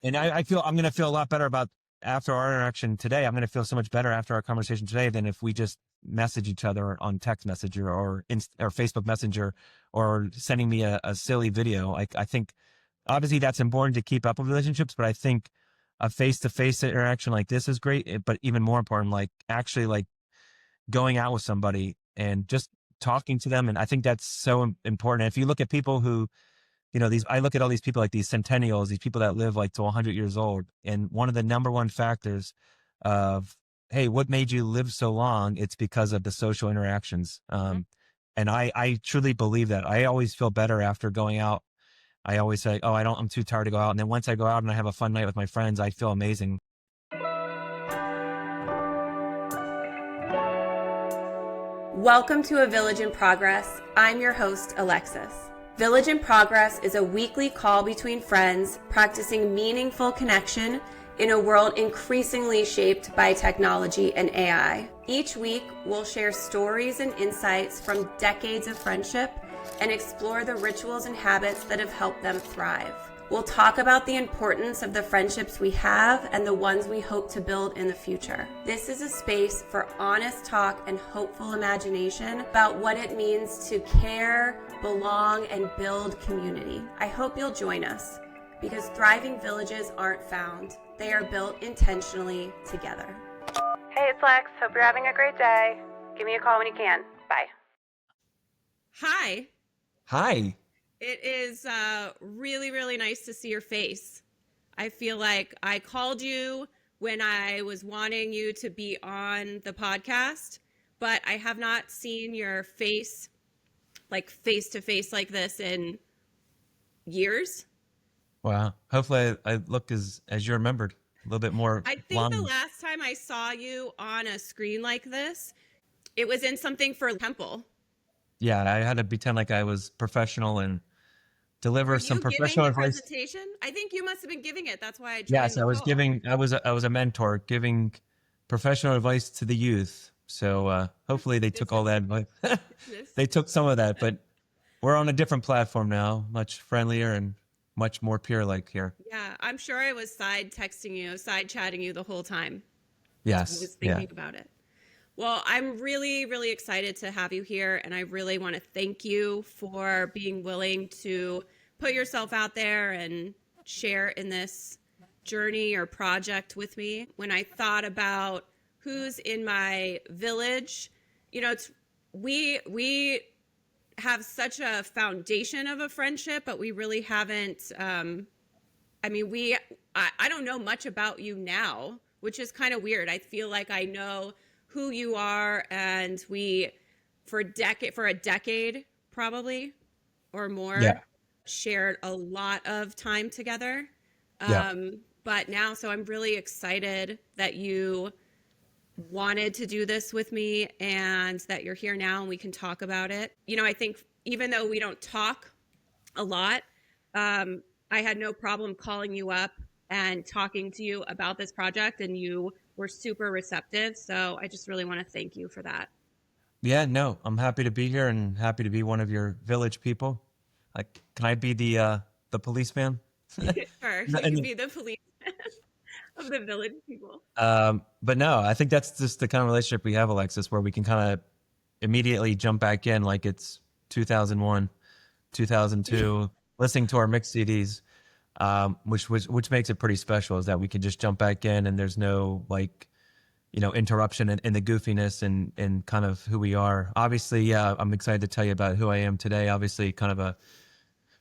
And I feel I'm going to feel a lot better about after our interaction today. I'm going to feel so much better after our conversation today than if we just message each other on text messenger or Facebook Messenger or sending me a silly video. I think obviously that's important to keep up with relationships, but I think a face-to-face interaction like this is great. But even more important, like actually like going out with somebody and just talking to them. And I think that's so important. If you look at people who, I look at all these people like these centennials, these people that live like to 100 years old. And one of the number one factors of, hey, what made you live so long? It's because of the social interactions. And I truly believe that. I always feel better after going out. I always say, oh, I'm too tired to go out. And then once I go out and I have a fun night with my friends, I feel amazing. Welcome to A Village in Progress. I'm your host, Alexis. Village in Progress is a weekly call between friends practicing meaningful connection in a world increasingly shaped by technology and AI. Each week, we'll share stories and insights from decades of friendship and explore the rituals and habits that have helped them thrive. We'll talk about the importance of the friendships we have and the ones we hope to build in the future. This is a space for honest talk and hopeful imagination about what it means to care, belong, and build community. I hope you'll join us because thriving villages aren't found. They are built intentionally together. Hey, it's Lex. Hope you're having a great day. Give me a call when you can. Bye. Hi. Hi. It is really, really nice to see your face. I feel like I called you when I was wanting you to be on the podcast, but I have not seen your face, like face to face like this in years. Wow. Hopefully I look as you remembered, a little bit more I think the blonde. last time I saw you on a screen like this, it was in something for Temple. Yeah, I had to pretend like I was professional and Were deliver some you giving professional the advice. presentation? I think you must have been giving it. That's why I joined Yes, the call. I was a mentor giving professional advice to the youth. So hopefully they This took all that advice. this. They took some of that, but we're on a different platform now, much friendlier and much more peer like here. Yeah, I'm sure I was side texting you, side chatting you the whole time. I Yes. was Yeah. thinking about it. Well, I'm really, really excited to have you here. And I really want to thank you for being willing to put yourself out there and share in this journey or project with me. When I thought about who's in my village, it's we have such a foundation of a friendship, but we really haven't. I mean, I don't know much about you now, which is kind of weird. I feel like I know who you are, and we for a decade probably or more Yeah. shared a lot of time together. Yeah. But now, so I'm really excited that you wanted to do this with me and that you're here now and we can talk about it. I think even though we don't talk a lot, I had no problem calling you up and talking to you about this project, and you were super receptive. So I just really want to thank you for that. Yeah, no, I'm happy to be here and happy to be one of your village people. Like, can I be the policeman? Sure, No, you can be the police of the village people. but no, I think that's just the kind of relationship we have, Alexis, where we can kind of immediately jump back in like it's 2001, 2002, listening to our mixed CDs, which makes it pretty special is that we can just jump back in and there's no like, interruption in the goofiness and kind of who we are. Obviously, yeah, I'm excited to tell you about who I am today. Obviously, kind of a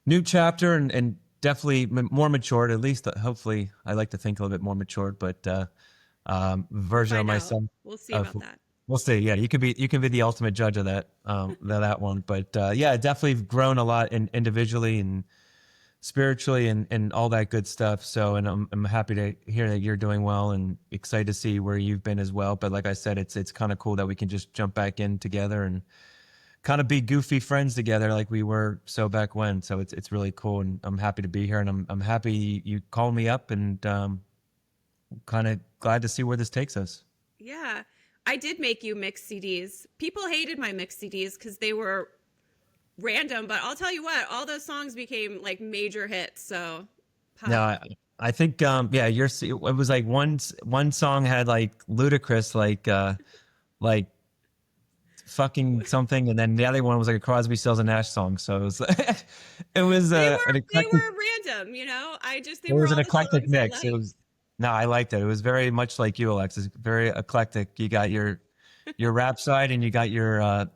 new chapter and definitely more matured, at least hopefully I like to think a little bit more matured, but We'll version of find out. myself We'll see of about that. we'll see. Yeah, you can be the ultimate judge of that that one. But yeah, definitely grown a lot individually and spiritually and all that good stuff. So and I'm happy to hear that you're doing well and excited to see where you've been as well. But like I said, it's kind of cool that we can just jump back in together and kind of be goofy friends together like we were so back when. So it's really cool and I'm happy to be here and I'm happy you called me up and kind of glad to see where this takes us. Yeah, I did make you mix CDs. People hated my mix CDs because they were random, but I'll tll you what, all those songs became like major hits. So No, huh. I think yeah, it was like one song had like ludicrous like fucking something, and then the other one was like a Crosby, Stills and Nash song. So it was it was an They eclectic were random, they it were was an all the eclectic songs I mix. It liked. was no, I liked it. It was very much like you, Alexis. Very eclectic. You got your rap side and you got your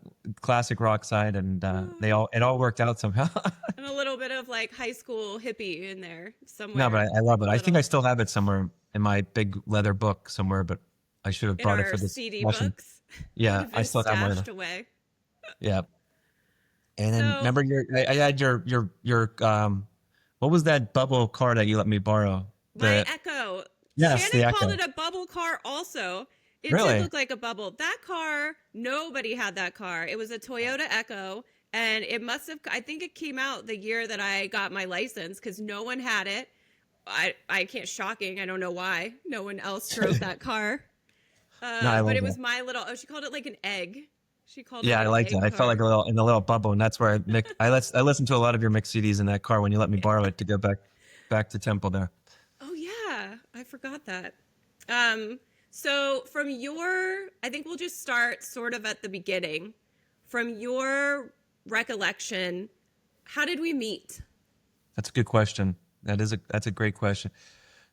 classic rock side, and it all worked out somehow. And a little bit of like high school hippie in there No, but somewhere. I love it. A I think I little still have it somewhere in my big leather book somewhere, but I should have in brought it our for this CD session. books. It would Yeah, have I been still have one of stashed them. away. Yeah. And then So remember I had your what was that bubble car that you let me borrow? my The Echo, yes, Shannon the called Echo. it a bubble car also. It did Really? look like a bubble. That car, nobody had that car. It was a Toyota Echo, and it must have, I think it came out the year that I got my license because no one had it. I can't, shocking. I don't know why. No one else drove that car. No, I But love it that. was my little, she called it like an egg. She called it Yeah, I an like that. egg I felt like car. a little in the little bubble, and that's where I listened to a lot of your mix CDs in that car when you let me borrow it to go back to Temple there. Oh yeah, I forgot that. Um, so from your, I think we'll just start sort of at the beginning. From your recollection, how did we meet? That's a good question. That's a great question.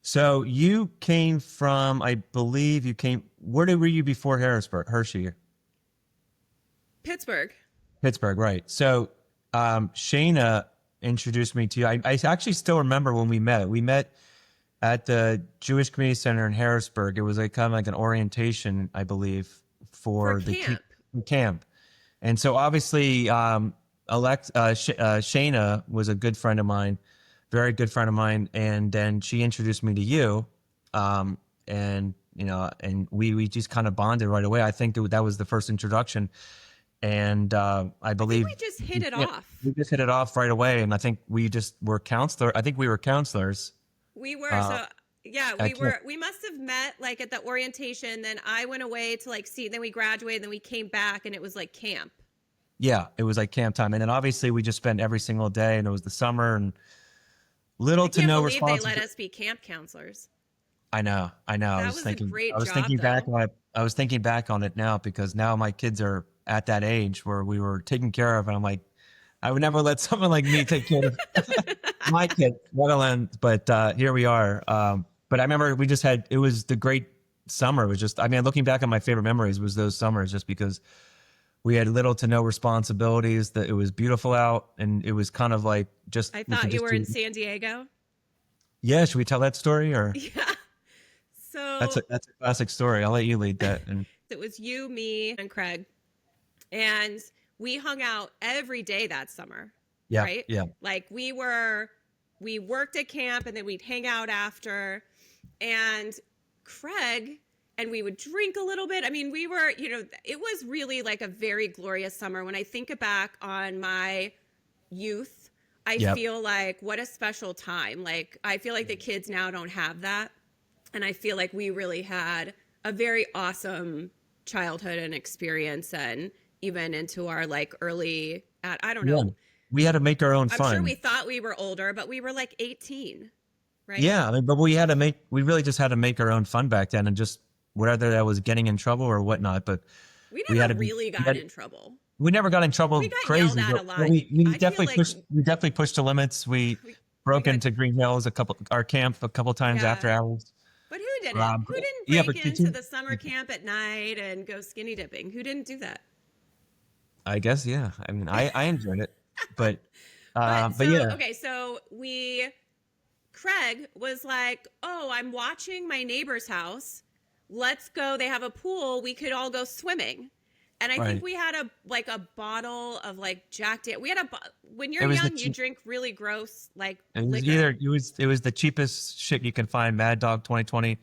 So you came from, I believe you came. Were you before Harrisburg, Hershey, Pittsburgh. Pittsburgh, right? So Shayna introduced me to you. I actually still remember when we met. We met at the Jewish Community Center in Harrisburg. It was like kind of like an orientation, I believe, For for the camp. camp. And so obviously, Shayna was a good friend of mine, very good friend of mine, and then she introduced me to you, and and we just kind of bonded right away. I think that was the first introduction, and I I think believe we just hit it yeah, off. we just hit it off right away, and I think we just were counselor. I think we were counselors. We were Uh, so yeah, at camp. we must have met like at the orientation, then I went away to like see, then we graduated, then we came back and it was like camp. Yeah, it was like camp time, and then obviously we just spent every single day, and it was the summer, and little I to can't no believe they let responsibility. us be camp counselors. I know, I know. That was a I great was job thinking back though. on it. I was thinking back on it now because now my kids are at that age where we were taken care of, and I'm like, I would never let someone like me take care of my kid, let alone. But here we are. But I remember we just had. It was the great summer. It was just. I mean, looking back on my favorite memories was those summers, just because we had little to no responsibilities. That it was beautiful out, and it was kind of like just I we could thought you just were in do. San Diego. Yeah, should we tell that story or? Yeah. So That's a classic story. I'll let you lead that. And it was you, me, and Craig. And we hung out every day that summer, yeah, right? yeah, Like we worked at camp and then we'd hang out after. And Craig, and we would drink a little bit. I mean, we were, it was really like a very glorious summer. When I think back on my youth, I yep. feel like what a special time. Like, I feel like the kids now don't have that. And I feel like we really had a very awesome childhood and experience, and even into our like early, I don't Yeah. know. We had to make our own I'm sure we fun. thought we were older, but we were like 18, right? Yeah, I mean, but we really just had to make our own fun back then, and just whether that was getting in trouble or whatnot. But We we had never to be, really got in trouble. we never got in We trouble got yelled crazy, at a but lot. I feel like we definitely pushed the limits. We we broke got, into Green Hills our camp a couple times yeah. after hours. But who didn't? Who But didn't yeah, break but into the summer camp at night and go skinny dipping? Who didn't do that? I guess yeah. I mean, I enjoyed it, but But but so, yeah, okay, so Craig was like, oh, I'm watching my neighbor's house. Let's go. They have a pool. We could all go swimming. And I think right. we had a bottle of like Jack Daniels. We had when It you're was young, you drink really gross like liquor. it was the cheapest shit you can find. Mad Dog 2020.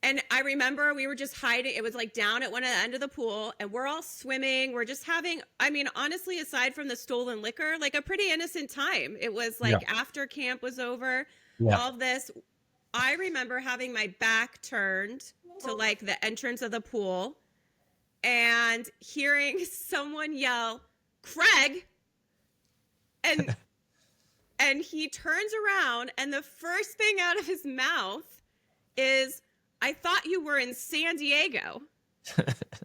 And I remember we were just hiding. It was like down at one end of the pool, and we're all swimming. We're just having, I mean, honestly, aside from the stolen liquor, like a pretty innocent time. It was Yeah, like after camp was over, yeah. all of this. I remember having my back turned to like the entrance of the pool and hearing someone yell, Craig. And And he turns around, and the first thing out of his mouth is, I thought you were in San Diego.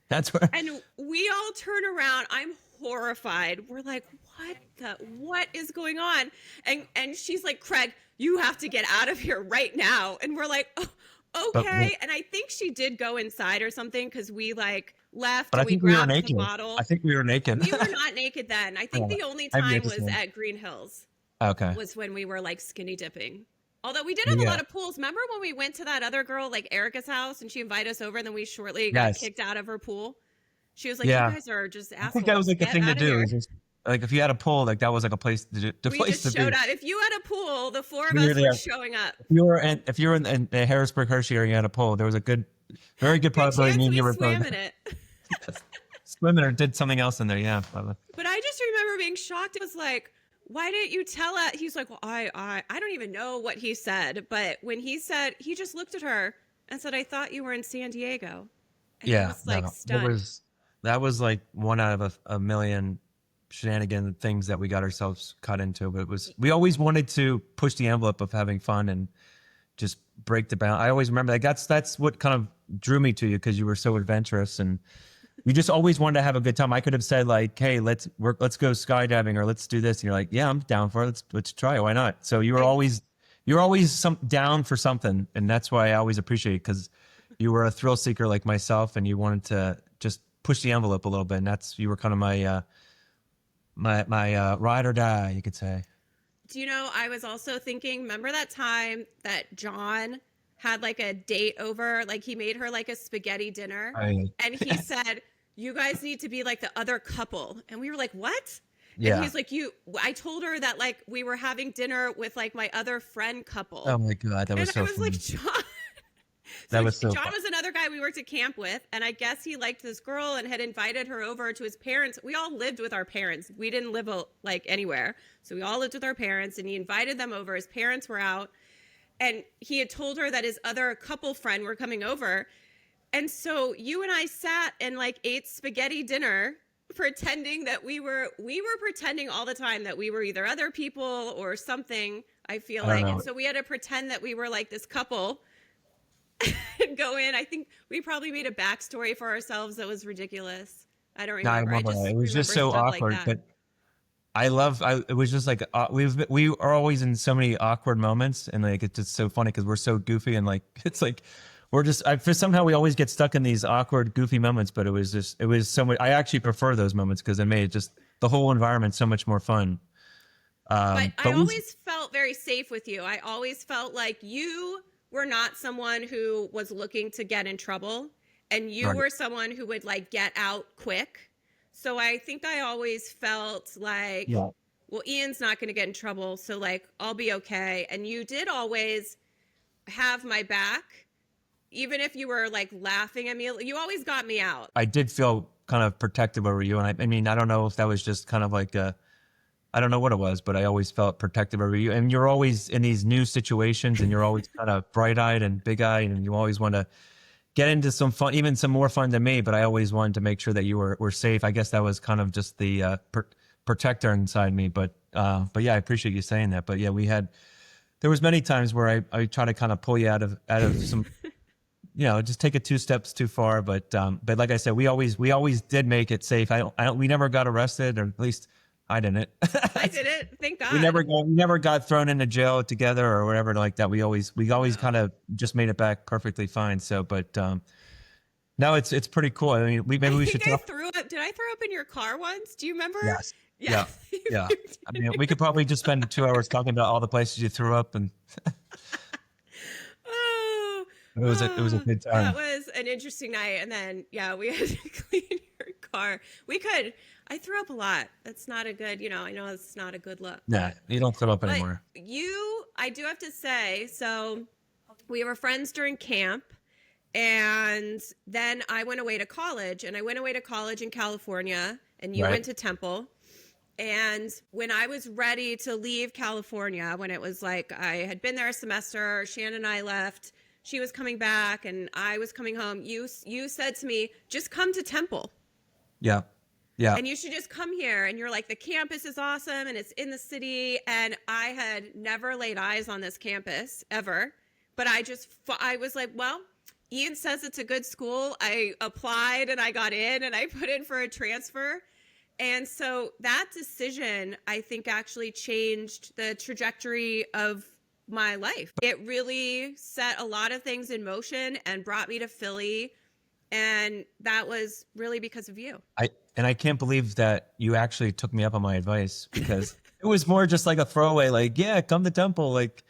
That's where. And we all turn around. I'm horrified. We're like, what is going on? And she's like, Craig, you have to get out of here right now. And we're like, oh, okay. And I think she did go inside or something, because we like left. But and I think we we were grabbed naked. the bottle. I think we were naked. We were not naked then. I think the only time was at Green Hills. Okay. Was when we were like skinny dipping. Although we did have a lot of pools. Remember when we went to that other girl, like Erica's house, and she invited us over, and then we shortly got kicked out of her pool? She was like, you guys are just assholes. I think that was like the thing to do. Just, like if you had a pool, like that was like a place to do. We just showed up. If you had a pool, the four of us were showing up. If you were in the Harrisburg Hershey area, you had a pool. There was a very good probability you were swam in it. Swimming or did something else in there, yeah. But I just remember being shocked. It was like, why didn't you tell us? He's like, well, I don't even know what he said. But when he said, he just looked at her and said, I thought you were in San Diego. And yeah. I was like, stunned. That was like one out of a million shenanigan things that we got ourselves cut into. But we always wanted to push the envelope of having fun and just break the bound. I always remember that's what kind of drew me to you, because you were so adventurous and you just always wanted to have a good time. I could have said like, hey, let's go skydiving or let's do this. And you're like, yeah, I'm down for it. Let's try it. Why not? So you're always down for something. And that's why I always appreciate it, because you were a thrill seeker like myself and you wanted to just push the envelope a little bit. And you were kind of my ride or die, you could say. Do you know, I was also thinking, remember that time that John had like a date over, like he made her like a spaghetti dinner and he said, you guys need to be like the other couple. And we were like, what? Yeah. And he's like, I told her that like we were having dinner with like my other friend couple. Oh my God. That was so funny. I was like, John. That was so John fun. was another guy we worked at camp with, and I guess he liked this girl and had invited her over to his parents. We all lived with our parents. We didn't live like anywhere, so we all lived with our parents. And he invited them over. His parents were out, and he had told her that his other couple friend were coming over. And so you and I sat and like ate spaghetti dinner, pretending that we were pretending all the time that we were either other people or something. I feel like, and so we had to pretend that we were like this couple. And go in. I think we probably made a backstory for ourselves that was ridiculous. I don't remember. I remember it was just so awkward. Like, but it was just like we are always in so many awkward moments, and like it's just so funny because we're so goofy and like it's like we're just somehow we always get stuck in these awkward, goofy moments. But it was so much. I actually prefer those moments because it made just the whole environment so much more fun. But I always felt very safe with you. I always felt like you were not someone who was looking to get in trouble, and you were someone who would like get out quick. So I think I always felt like, well, Ian's not going to get in trouble, so like I'll be okay. And you did always have my back, even if you were like laughing at me. You always got me out. I did feel kind of protective over you, and I mean, I don't know if that was just kind of like I don't know what it was, but I always felt protective over you. And you're always in these new situations and you're always kind of bright-eyed and big-eyed, and you always want to get into some fun, even some more fun than me, but I always wanted to make sure that you were safe. I guess that was kind of just the protector inside me. But yeah, I appreciate you saying that. But yeah, there was many times where I try to kind of pull you out of some, just take it 2 steps too far. But like I said, we always did make it safe. We never got arrested, or at least I didn't. I didn't. Thank God. We never got thrown into jail together or whatever like that. We always kind of just made it back perfectly fine. So, but no, it's pretty cool. I mean, maybe we should talk. Did I throw up in your car once? Do you remember? Yes. Yeah. I mean, we could probably just spend 2 hours talking about all the places you threw up, and it was a good time. That was an interesting night. And then we had to clean your car. I threw up a lot. That's not a good, I know it's not a good look. Yeah, you don't throw up anymore. I do have to say, so we were friends during camp, and then I went away to college, and I went away to college in California, and you went to Temple. And when I was ready to leave California, when it was like I had been there a semester, Shannon and I left, she was coming back, and I was coming home, you said to me, just come to Temple. Yeah. Yeah. and you should just come here. And you're like, the campus is awesome and it's in the city. And I had never laid eyes on this campus ever, but I was like, well, Ian says it's a good school. I applied and I got in and I put in for a transfer. And so that decision, I think, actually changed the trajectory of my life. It really set a lot of things in motion and brought me to Philly. And that was really because of you. I can't believe that you actually took me up on my advice, because it was more just like a throwaway, like, yeah, come to Temple. Like,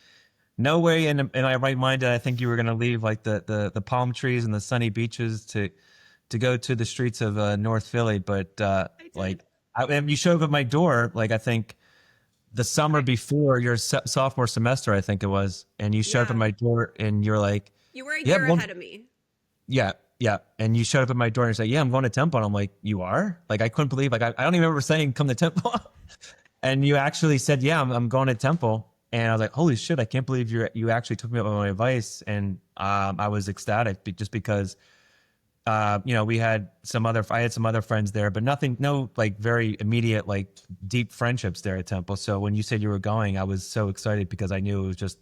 no way in my right mind did I think you were gonna leave like the palm trees and the sunny beaches to go to the streets of North Philly. But like, and you showed up at my door, like, I think the summer before your sophomore semester, I think it was, and you showed up at my door and you're like, you were a yeah, year ahead of me. Yeah, yeah. And you showed up at my door and you're like, yeah, I'm going to Temple. And I'm like, you are? Like, I couldn't believe, like, I don't even remember saying come to Temple. And you actually said, yeah, I'm going to Temple. And I was like, holy shit, I can't believe you actually took me up on my advice. And I was ecstatic just because, you know, I had some other friends there, but no like very immediate, like deep friendships there at Temple. So when you said you were going, I was so excited because I knew it was just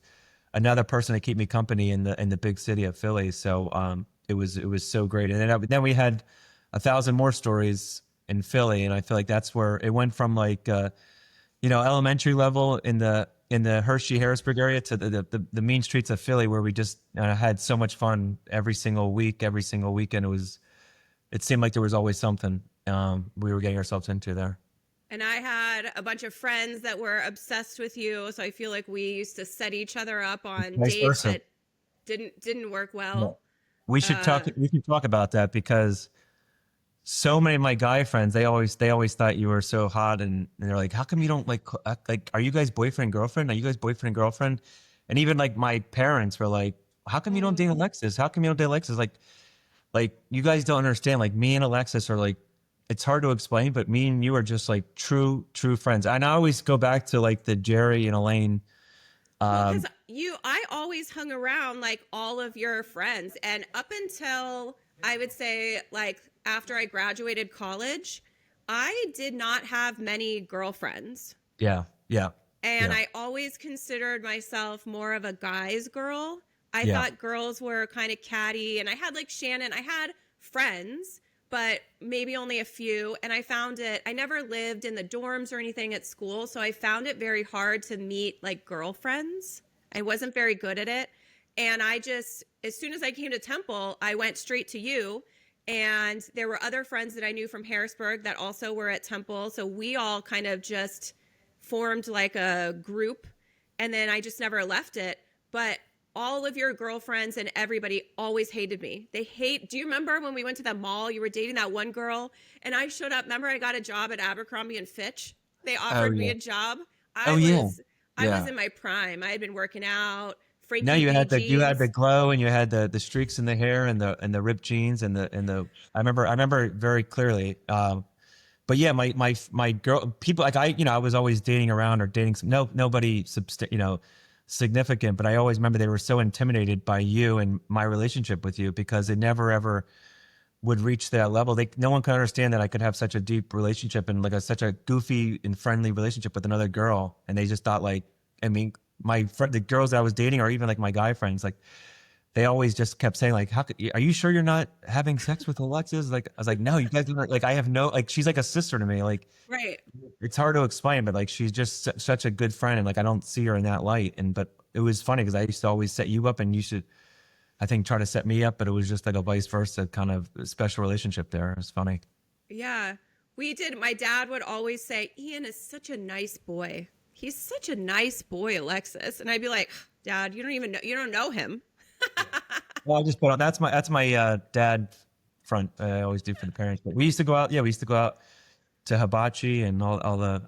another person to keep me company in the big city of Philly. So it was so great. And then we had 1,000 more stories in Philly, and I feel like that's where it went from, like you know, elementary level in the Hershey Harrisburg area to the mean streets of Philly, where we just had so much fun every single week, every single weekend. It seemed like there was always something we were getting ourselves into there. And I had a bunch of friends that were obsessed with you, so I feel like we used to set each other up on Vice dates versa. that didn't work well. We should talk. We should talk about that, because so many of my guy friends, they always thought you were so hot, and they're like, how come you don't like are you guys boyfriend girlfriend? Are you guys boyfriend girlfriend? And even like my parents were like, how come you don't date Alexis? How come you don't date Alexis? Like you guys don't understand. Like, me and Alexis are like, it's hard to explain, but me and you are just like true friends. And I always go back to like the Jerry and Elaine. Well, because I always hung around like all of your friends, and up until I would say like after I graduated college, I did not have many girlfriends. Yeah, yeah. And yeah. I always considered myself more of a guy's girl. I Yeah. thought girls were kind of catty, and I had like Shannon, I had friends, but maybe only a few. And I never lived in the dorms or anything at school. So I found it very hard to meet like girlfriends. I wasn't very good at it. And as soon as I came to Temple, I went straight to you. And there were other friends that I knew from Harrisburg that also were at Temple. So we all kind of just formed like a group. And then I just never left it. But all of your girlfriends and everybody always hated me. Do you remember when we went to that mall, you were dating that one girl and I showed up? Remember I got a job at Abercrombie and Fitch? They offered me a job. I was in my prime. I had been working out. No, you had the jeans. glow, and you had the streaks in the hair, and the ripped jeans, and the I remember it very clearly. But yeah, my girl, people like I was always dating around or dating nobody significant, but I always remember they were so intimidated by you and my relationship with you, because they never ever would reach that level. No one could understand that I could have such a deep relationship and like such a goofy and friendly relationship with another girl, and they just thought like, I mean, the girls that I was dating, or even like my guy friends, like they always just kept saying like, are you sure you're not having sex with Alexis? Like, I was like, no, you guys are, like, I have no, like, she's like a sister to me. Like, right. It's hard to explain, but like, she's just such a good friend. And like, I don't see her in that light. But it was funny because I used to always set you up, and you should, I think, try to set me up, but it was just like a vice versa kind of special relationship there. It was funny. Yeah, we did. My dad would always say, Ian is such a nice boy. He's such a nice boy, Alexis. And I'd be like, Dad, you don't know him. Well, I just put on, that's my dad front. I always do for the parents. But we used to go out. Yeah, we used to go out to hibachi and all the.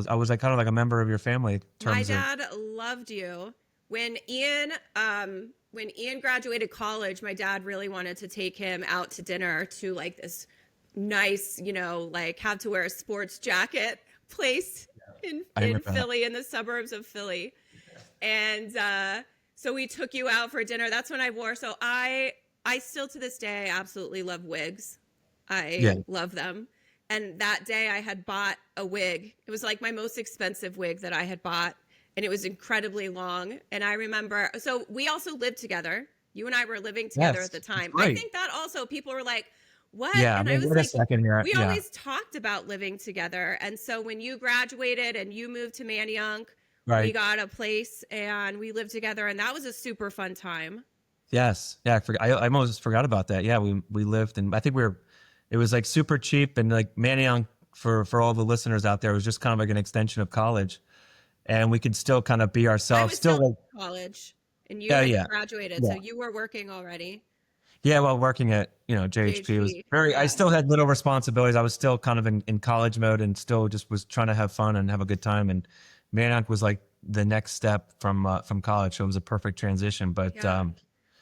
I was like kind of like a member of your family. My dad loved you. When Ian graduated college, my dad really wanted to take him out to dinner to like this nice, like have to wear a sports jacket place in Philly, in the suburbs of Philly. And so we took you out for dinner. That's when I wore. So I still to this day absolutely love wigs. I love them. And that day I had bought a wig. It was like my most expensive wig that I had bought. And it was incredibly long. And I remember, so we also lived together. You and I were living together at Yes, the it's time. I great. think that also people were like, what? Yeah, I And I mean, was wait a like, second here. we Yeah, always talked about living together. And so when you graduated and you moved to Manayunk, we right. got a place and we lived together. And that was a super fun time. Yes, yeah. I almost forgot about that. Yeah, we lived, and I think it was like super cheap, and like Manayunk for all the listeners out there was just kind of like an extension of college, and we could still kind of be I ourselves. was still Still, like, in college and you yeah, had yeah, graduated. So yeah. you were working already. Yeah, while working at, JHP, it was JHP. very, I Yeah. still had little responsibilities. I was still kind of in college mode and still just was trying to have fun and have a good time. And Manayunk was like the next step from college. So it was a perfect transition, but, Yeah.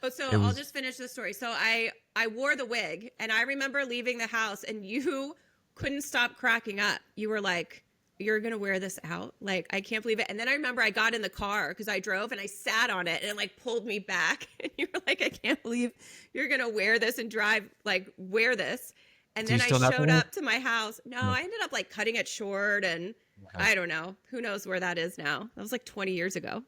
Oh, so it I'll was, just finish the story. So I wore the wig and I remember leaving the house and you couldn't stop cracking up. You were like, you're going to wear this out? Like, I can't believe it. And then I remember I got in the car because I drove and I sat on it and it like pulled me back. And you were like, I can't believe you're going to wear this and drive, like, wear this. And do you then I still have showed that? up to my house. No, No. I ended up like cutting it short and Okay. I don't know. Who knows where that is now? That was like 20 years ago.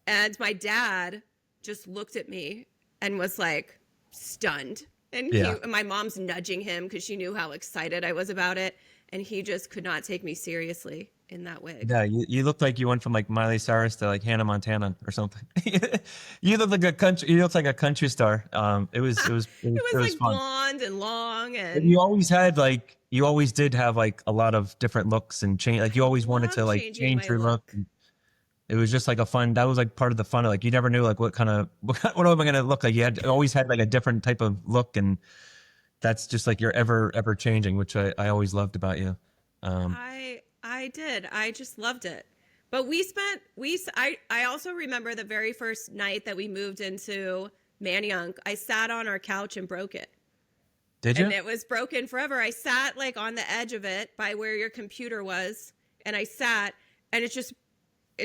And my dad just looked at me and was like stunned. And Yeah. my mom's nudging him because she knew how excited I was about it. And he just could not take me seriously in that wig. Yeah, you look like you went from like Miley Cyrus to like Hannah Montana or something. You look like a country. You look like a country star. It It was was like fun. blonde and long, But and you always did have like a lot of different looks and change. Like you I always wanted love to like changing change my your look. look. It was just like a fun. That was like part of the fun. Like you never knew like what am I gonna look like. You had always had like a different type of look, and that's just like you're ever changing, which I always loved about you. Um, I did. I just loved it. But I also remember the very first night that we moved into Manayunk. I sat on our couch and broke it. did And you? it was broken forever. I sat like on the edge of it by where your computer was, and I sat and it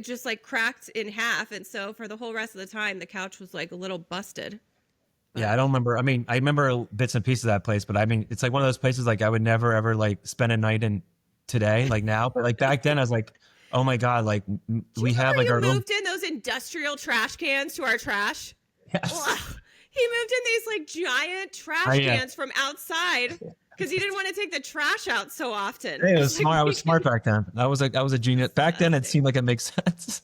just like cracked in half, and so for the whole rest of the time the couch was like a little busted. Yeah, But I don't remember. I mean, I remember bits and pieces of that place, but I mean, it's like one of those places like I would never ever like spend a night in today, like now. But like back then, I was like, oh my god, like do you we have remember like you our own. moved in those industrial trash cans to our trash? Yes, Ugh. He moved in these like giant I trash cans from outside because he didn't want to take the trash out so often. Hey, it I was was like, smart. I was smart back then. I was a genius. Back then, it seemed like it makes sense.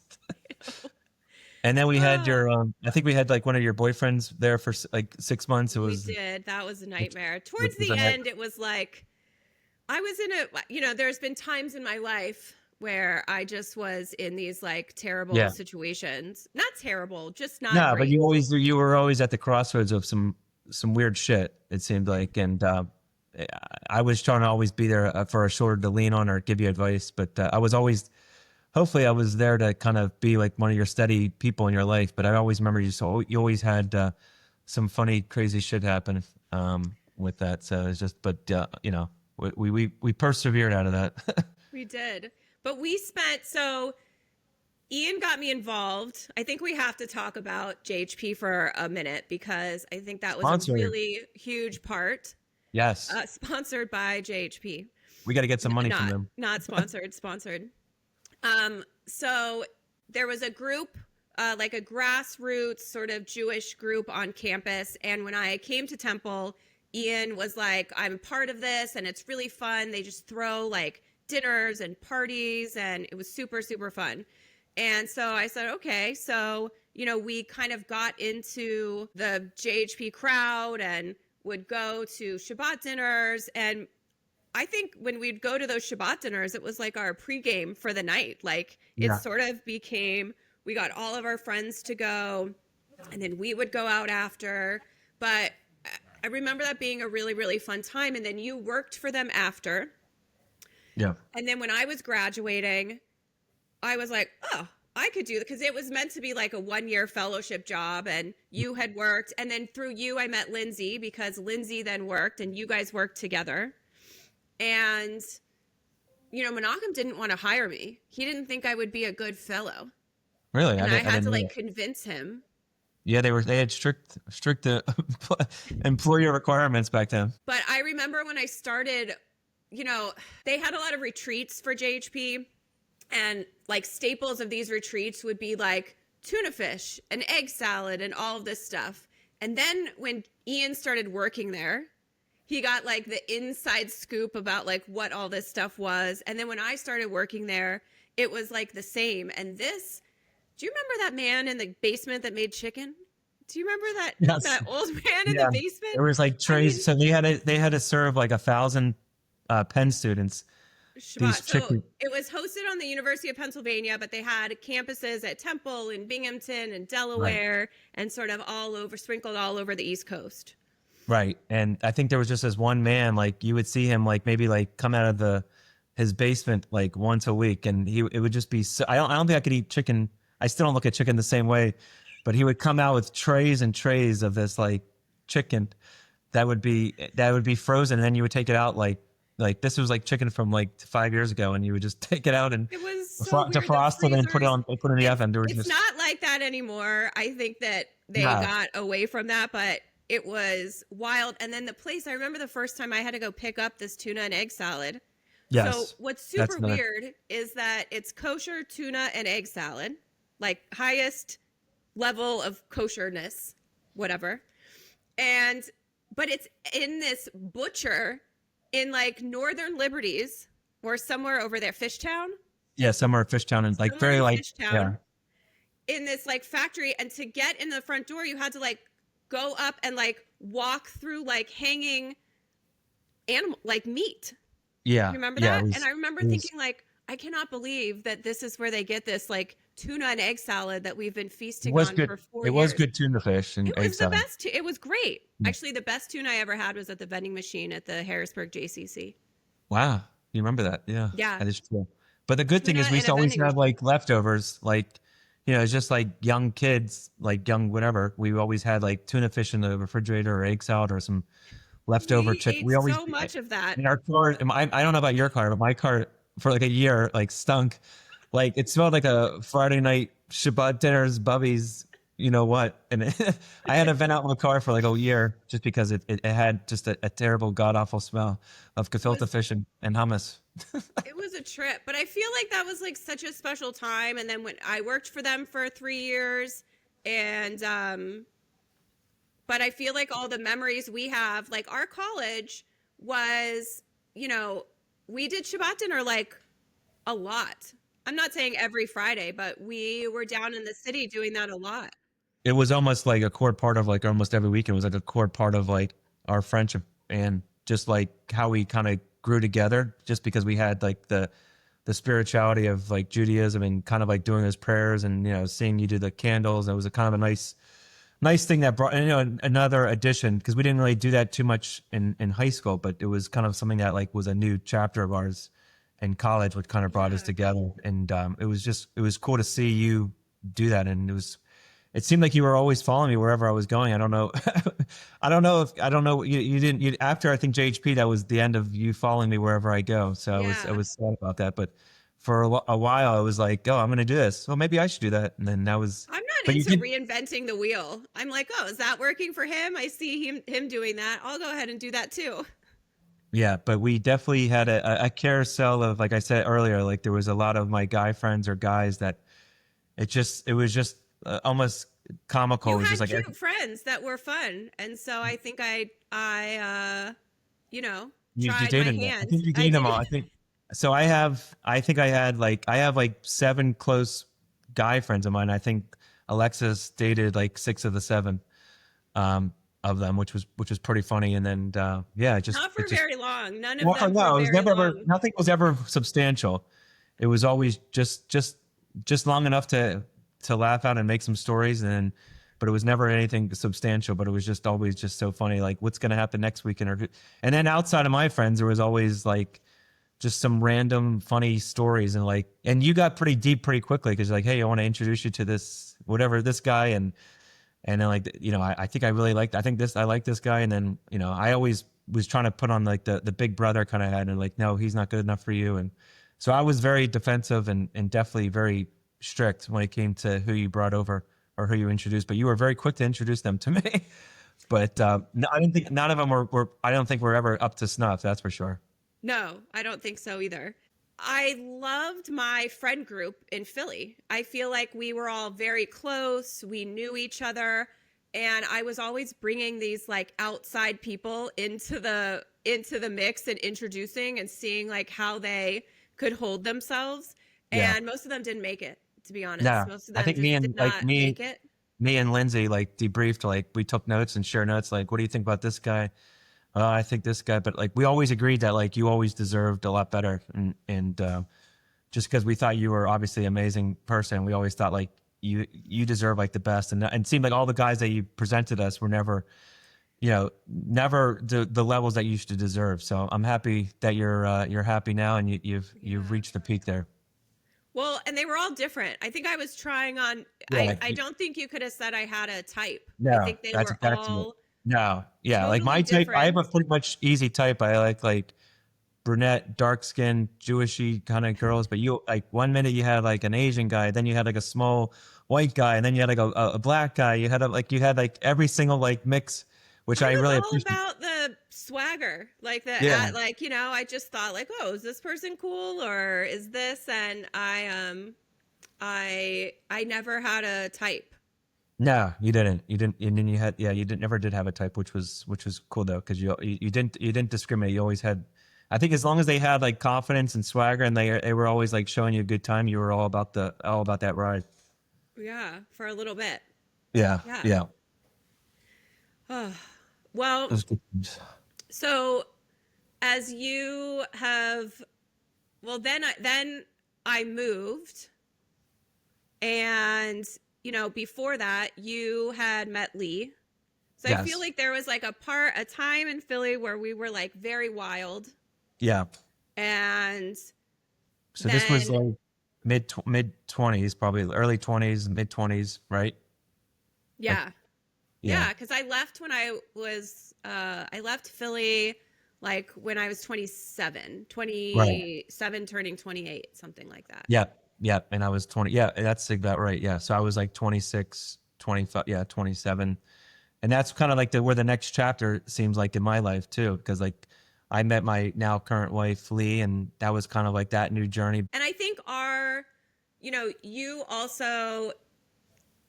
And then we had "Ah." I think we had like one of your boyfriends there for like 6 months. It We was, did. That was a which, nightmare. which Towards was the a night. end, it was like I was in there's been times in my life where I just was in these like terrible Yeah. situations. Not terrible, just not No, but great. you were always at the crossroads of some weird shit. It seemed like, and I was trying to always be there for a shoulder to lean on or give you advice. But I was always, hopefully, I was there to kind of be like one of your steady people in your life. But I always remember you always had some funny, crazy shit happen with that. So it's just, but we persevered out of that. We did. But so Ian got me involved. I think we have to talk about JHP for a minute because I think that was a Sponsored, really huge part. yes. Sponsored by JHP. We got to get some money from Not them. not sponsored, sponsored. So there was a group, like a grassroots sort of Jewish group on campus. And when I came to Temple, Ian was like, I'm part of this and it's really fun. They just throw like dinners and parties and it was super, super fun. And so I said, okay. So, we kind of got into the JHP crowd and would go to Shabbat dinners. And I think when we'd go to those Shabbat dinners, it was like our pregame for the night. Like it Yeah. sort of became, we got all of our friends to go and then we would go out after. But I remember that being a really, really fun time. And then you worked for them after. Yeah. And then when I was graduating, I was like, oh, I could do it because it was meant to be like a 1-year fellowship job and you had worked. And then through you, I met Lindsay because Lindsay then worked and you guys worked together. And, Menachem didn't want to hire me. He didn't think I would be a good fellow. Really? And I had didn't to know like that. convince him. Yeah, they had strict employer requirements back then. But I remember when I started they had a lot of retreats for JHP, and like staples of these retreats would be like tuna fish and egg salad and all of this stuff. And then when Ian started working there, he got like the inside scoop about like what all this stuff was. And then when I started working there, it was like the same. And this, do you remember that man in the basement that made chicken? Do you remember that Yes. that old man in the basement? There was like trays. So they had to serve like 1,000 Penn students. These chicken. So it was hosted on the University of Pennsylvania, but they had campuses at Temple and Binghamton and Delaware, and sort of sprinkled all over the East Coast. Right. And I think there was just this one man, like you would see him like maybe like come out of his basement like once a week, and it would just be so, I don't think I could eat chicken. I still don't look at chicken the same way, but he would come out with trays and trays of this like chicken that would be frozen, and then you would take it out like this was like chicken from like 5 years ago, and you would just take it out and it was so defrost it and put it in the oven. It's not like that anymore. I think that they got away from that, but it was wild. And then the place, I remember the first time I had to go pick up this tuna and egg salad. Yes, so what's super weird is that it's kosher tuna and egg salad, like highest level of kosherness, whatever. But it's in this butcher in like Northern Liberties or somewhere over there, Fishtown. Yeah, somewhere at Fishtown, and like very like Fishtown, in this like factory. And to get in the front door, you had to like go up and like walk through like hanging animal like meat. Yeah, you remember that? And I remember thinking like, I cannot believe that this is where they get this like tuna and egg salad that we've been feasting on for 4 years. It was good tuna fish and egg salad. It was the best. It was great. Actually, the best tuna I ever had was at the vending machine at the Harrisburg JCC. Wow, you remember that? Yeah, that is true. But the good thing is we used to always have like leftovers, like it's just like young kids, like young whatever. We always had like tuna fish in the refrigerator or egg salad or some leftover chicken. We always so much of that. In our car, I don't know about your car, but my car for like a year like stunk. Like it smelled like a Friday night Shabbat dinner's Bubby's, you know what? And I had to vent out my car for like a year just because it had just a terrible god awful smell of gefilte fish and hummus. It was a trip, but I feel like that was like such a special time. And then when I worked for them for 3 years, and but I feel like all the memories we have, like our college was, we did Shabbat dinner like a lot. I'm not saying every Friday, but we were down in the city doing that a lot. It was almost like a core part of like almost every weekend was like a core part of like our friendship and just like how we kind of grew together just because we had like the spirituality of like Judaism and kind of like doing those prayers and, seeing you do the candles. It was a kind of a nice thing that brought, another addition because we didn't really do that too much in high school, but it was kind of something that like was a new chapter of ours in college, which kind of brought us together. And it was cool to see you do that. And it seemed like you were always following me wherever I was going. I don't know. You didn't, after I think JHP, that was the end of you following me wherever I go. So I was sad about that. But for a while I was like, oh, I'm going to do this. Well, maybe I should do that. And then that was, I'm not into reinventing the wheel. I'm like, oh, is that working for him? I see him doing that. I'll go ahead and do that too. Yeah, but we definitely had a carousel of, like I said earlier, like there was a lot of my guy friends or guys that it was just almost comical. You it was had just like cute friends that were fun, and so I think I tried my hands. I think you gained them all. I think so. I have like 7 close guy friends of mine. I think Alexis dated like 6 of the 7. Of them, which was pretty funny, and then just not for very long. None of them. No, it was never ever. Nothing was ever substantial. It was always just long enough to laugh out and make some stories, but it was never anything substantial. But it was just always just so funny. Like what's going to happen next weekend, and then outside of my friends, there was always like just some random funny stories, and you got pretty deep pretty quickly because you're like, hey, I want to introduce you to this guy and then like, I think I like this guy. And then, I always was trying to put on like the big brother kind of head and like, no, he's not good enough for you. And so I was very defensive and definitely very strict when it came to who you brought over or who you introduced, but you were very quick to introduce them to me. But I didn't think none of them I don't think we're ever up to snuff. That's for sure. No, I don't think so either. I loved my friend group in Philly. I feel like we were all very close. We knew each other, and I was always bringing these like outside people into the mix and introducing and seeing like how they could hold themselves. Yeah. And most of them didn't make it, to be honest. No, Most of I them think me just did and like not make it. me and Lindsay like debriefed, like we took notes and shared notes. Like, what do you think about this guy? I think this guy, but like we always agreed that like you always deserved a lot better, and just because we thought you were obviously an amazing person, we always thought like you deserve like the best, and it seemed like all the guys that you presented us were never, never the levels that you should deserve. So I'm happy that you're happy now, and you've Yeah. reached the peak there. Well, and they were all different. I think I was trying on, Yeah. I don't think you could have said I had a type. I No, think they that's were exactly it. all No, yeah, like totally my type, I have different. a pretty much easy type. I like brunette, dark skinned, Jewishy kind of girls. But you like one minute you had like an Asian guy, then you had like a small white guy, and then you had like a black guy. You had like every single like mix, which I I was really all appreciate. about the swagger, like Yeah, like I just thought like, oh, is this person cool or is this? And I never had a type. no, you didn't. You didn't. And then you had, yeah, you didn't, never did have a type, which was cool though, because you didn't discriminate. You always had. I think as long as they had like confidence and swagger, and they were always like showing you a good time, you were all about that ride. Yeah, for a little bit. Yeah, Yeah. yeah. Oh, It well, was good. so as you have, well, then I moved, and before that, you had met Lee. So I feel Yes. like there was like a time in Philly where we were like very wild, Yeah. and So this was then like mid 20s, probably early 20s, mid 20s, right? Like, yeah, yeah. yeah, because I left Philly like when I was Right. 27 turning 28, something like that. Yeah. Yeah. And I was 20. Yeah. That's about right. Yeah. So I was like 26, 25. Yeah. 27. And that's kind of like where the next chapter seems like in my life too. Cause like I met my now current wife, Lee, and that was kind of like that new journey. And I think you also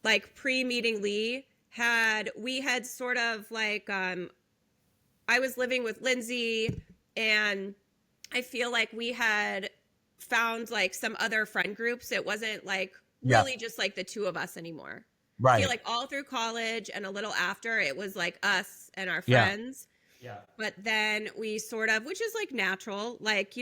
like pre meeting Lee we had sort of like I was living with Lindsay, and I feel like we had found like some other friend groups. It wasn't like Yeah. really just like the two of us anymore. I feel Right. like all through college and a little after, it was like us and our Yeah. friends. Yeah. But then we sort of, which is like natural, like,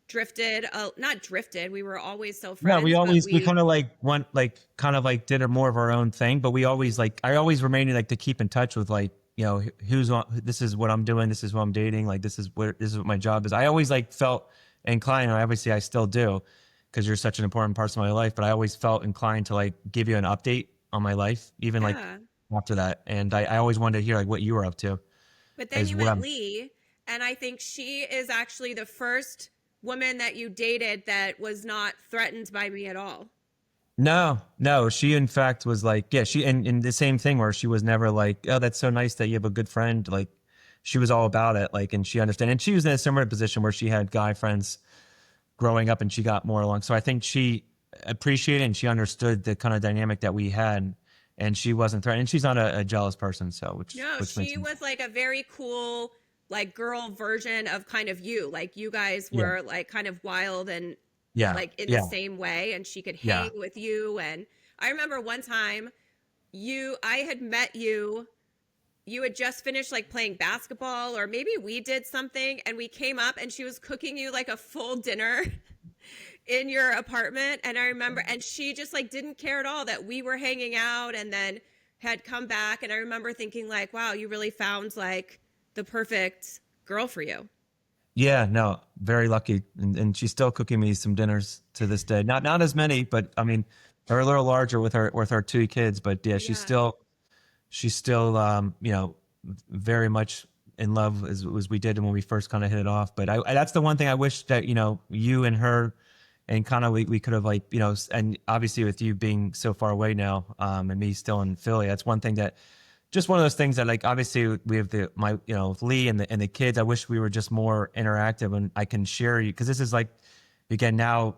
drifted, not drifted. We were always still Yeah, friends, but we kind of like went like kind of like did a more of our own thing, but we always like I always remained like to keep in touch with like who's on, this is what I'm doing, this is what I'm dating, like this is what my job is. I always like felt inclined, and obviously I still do, because you're such an important part of my life. But I always felt inclined to like give you an update on my life, even like yeah. after that. And I always wanted to hear like what you were up to, But then is you what met I'm. Lee, and I think she is actually the first woman that you dated that was not threatened by me at all. No, no. She in fact was like, yeah, she and the same thing where she was never like, oh, that's so nice that you have a good friend. Like she was all about it. Like, and she understood. And she was in a similar position where she had guy friends growing up, and she got more along. So I think she appreciated and she understood the kind of dynamic that we had, and she wasn't threatened. And she's not a jealous person, so No, which makes she me, was like a very cool, like girl version of kind of you. Like you guys yeah, were like kind of wild and yeah, like in the yeah, same way, and she could hang yeah, with you. And I remember one time I had met you. You had just finished like playing basketball, or maybe we did something, and we came up and she was cooking you like a full dinner in your apartment. And I remember, and she just like didn't care at all that we were hanging out, and then had come back. And I remember thinking like, wow, you really found like the perfect girl for you. yeah. No, very lucky, and she's still cooking me some dinners to this day. Not as many, but I mean, they're a little larger with her two kids. But yeah, Yeah. she's still very much in love as we did when we first kind of hit it off. But that's the one thing I wish that you and her, and kind of we could have like and obviously with you being so far away now, and me still in Philly, that's one thing that just one of those things that, like, obviously we have Lee and the kids. I wish we were just more interactive and I can share you, because this is like, again, now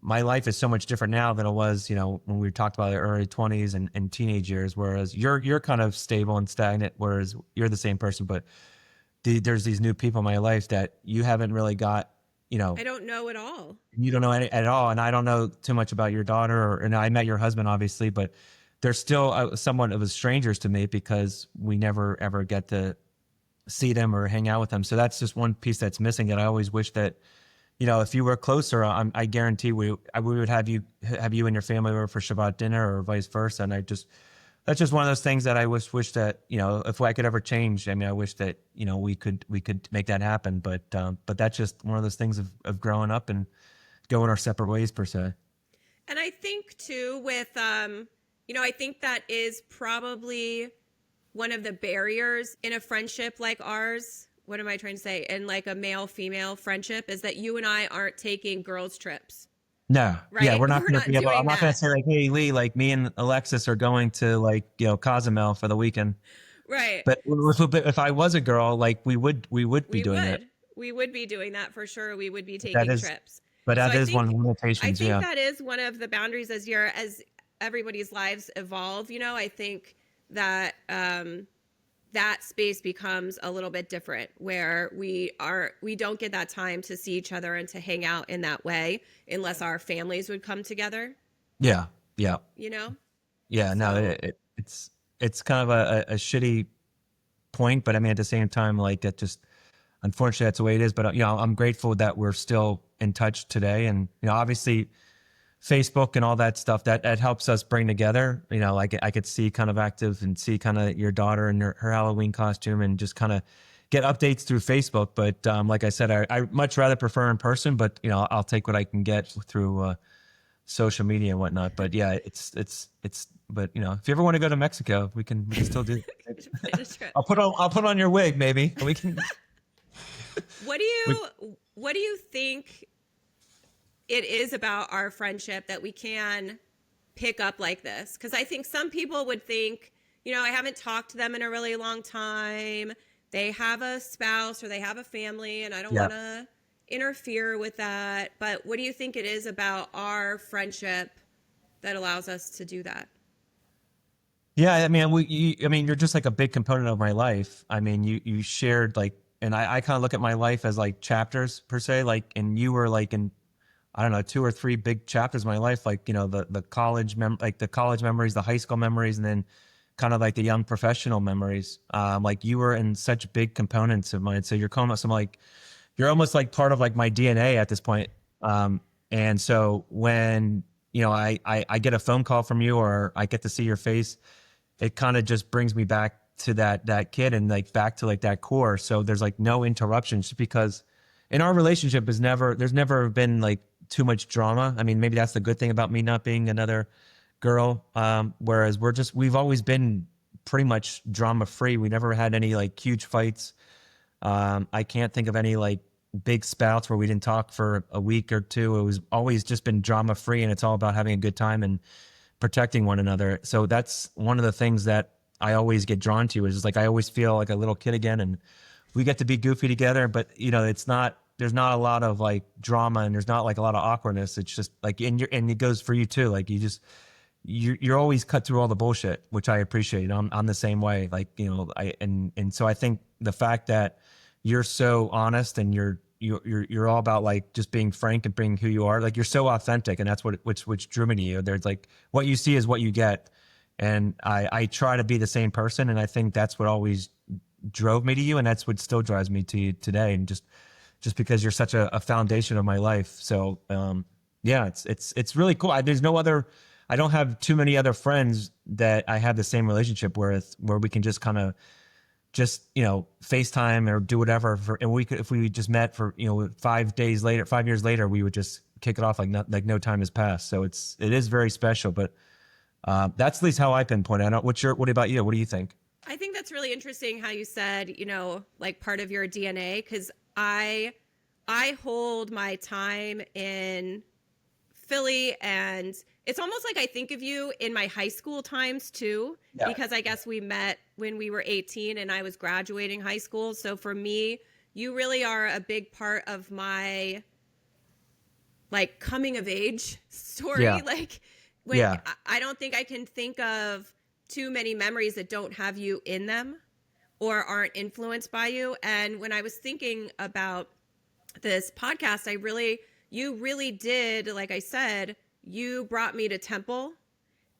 my life is so much different now than it was, when we talked about the early 20s and teenage years, whereas you're kind of stable and stagnant, whereas you're the same person, but there's these new people in my life that you haven't really got, I don't know at all. you don't know any at all. And I don't know too much about your daughter, and I met your husband, obviously, but they're still somewhat of strangers to me because we never ever get to see them or hang out with them. So that's just one piece that's missing, that I always wish that, if you were closer, I guarantee we would have you and your family over for Shabbat dinner or vice versa. And that's just one of those things that I wish that, if I could ever change, I mean, I wish that, we could make that happen. But that's just one of those things of growing up and going our separate ways, per se. And I think too with, I think that is probably one of the barriers in a friendship like ours. What am I trying to say? In like a male-female friendship, is that you and I aren't taking girls' trips. No, right? Yeah, we're not going not to be able. I'm not going to doing say like, hey, Lee, like me and Alexis are going to like Cozumel for the weekend. Right. But if I was a girl, like we would be doing that. We would be doing that for sure. We would be taking That is, trips. but So that I is one of the think limitations. Yeah. that is one of the boundaries as everybody's lives evolve. I think that that space becomes a little bit different, where we don't get that time to see each other and to hang out in that way unless our families would come together. Yeah. Yeah. Yeah. So. No, it's kind of a shitty point, but I mean, at the same time, like, that just, unfortunately, that's the way it is. But I'm grateful that we're still in touch today, and obviously, Facebook and all that stuff that helps us bring together. Like, I could see kind of active and see kind of your daughter in her Halloween costume and just kind of get updates through Facebook. But like I said, I much rather prefer in person, but I'll take what I can get through social media and whatnot. But yeah, it's but if you ever want to go to Mexico, we can still do it. I'll put on your wig, maybe we can. What do you think it is about our friendship that we can pick up like this? Because I think some people would think, I haven't talked to them in a really long time. They have a spouse or they have a family, and I don't want to interfere with that. But what do you think it is about our friendship that allows us to do that? Yeah, I mean, you're just like a big component of my life. I mean, you shared, like, and I kind of look at my life as like chapters, per se, like, and you were like in, I don't know, 2 or 3 big chapters of my life, like, the college the college memories, the high school memories, and then kind of like the young professional memories. Like, you were in such big components of mine. So you're almost like part of like my DNA at this point. And so when, I get a phone call from you, or I get to see your face, it kind of just brings me back to that kid, and like back to like that core. So there's like no interruptions, just because in our relationship there's never been like too much drama. I mean, maybe that's the good thing about me not being another girl. Whereas we've always been pretty much drama free. We never had any like huge fights. I can't think of any like big spouts where we didn't talk for a week or two. It was always just been drama free, and it's all about having a good time and protecting one another. So that's one of the things that I always get drawn to, is like, I always feel like a little kid again, and we get to be goofy together, but there's not a lot of like drama, and there's not like a lot of awkwardness. It's just like, and it goes for you too. Like, you're always cut through all the bullshit, which I appreciate. I'm the same way. Like, so I think the fact that you're so honest, and you're all about like just being frank and being who you are. Like, you're so authentic, and that's which drew me to you. There's like, what you see is what you get. And I try to be the same person. And I think that's what always drove me to you. And that's what still drives me to you today. And just because you're such a foundation of my life. So, yeah, it's really cool. I don't have too many other friends that I have the same relationship with, where we can just kind of FaceTime or do whatever if we just met for, 5 years later, we would just kick it off like no time has passed. So it is very special, but that's at least how I pinpoint it. What about you? What do you think? I think that's really interesting how you said, like part of your DNA, because I hold my time in Philly, and it's almost like I think of you in my high school times too, because I guess we met when we were 18 and I was graduating high school. So for me, you really are a big part of my like coming of age story. Yeah. Like when Yeah. I don't think I can think of too many memories that don't have you in them or aren't influenced by you. And when I was thinking about this podcast, you really did, like I said, you brought me to Temple,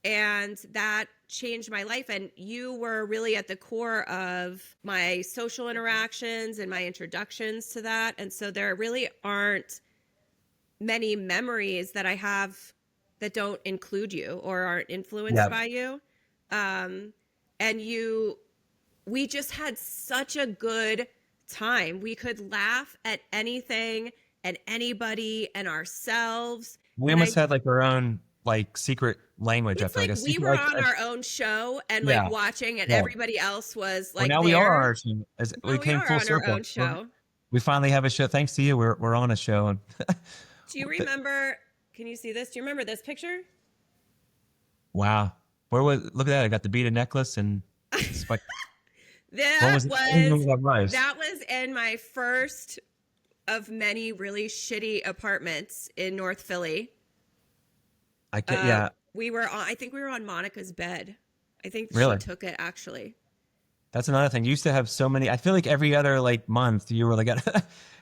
and that changed my life. And you were really at the core of my social interactions and my introductions to that. And so there really aren't many memories that I have that don't include you or aren't influenced Yeah. by you. And we just had such a good time. We could laugh at anything and anybody and ourselves. We And almost had like our own like secret language. I it's feel like like a we secret, were like, on our own show and like yeah. watching, and Yeah. everybody else was Well, like now we are there. our team. As we Well, we came are full on our own circle. show. We finally have a show. Thanks to you, we're on a show. And Do you remember? Can you see this? Do you remember this picture? wow, look at that? I got the beaded necklace and it's like, That when was that rise? that was in my first of many really shitty apartments in North Philly. I can't. Yeah, I think we were on Monica's bed. I think really. she took it actually. That's another thing. You used to have so many. I feel like every other like month you were like,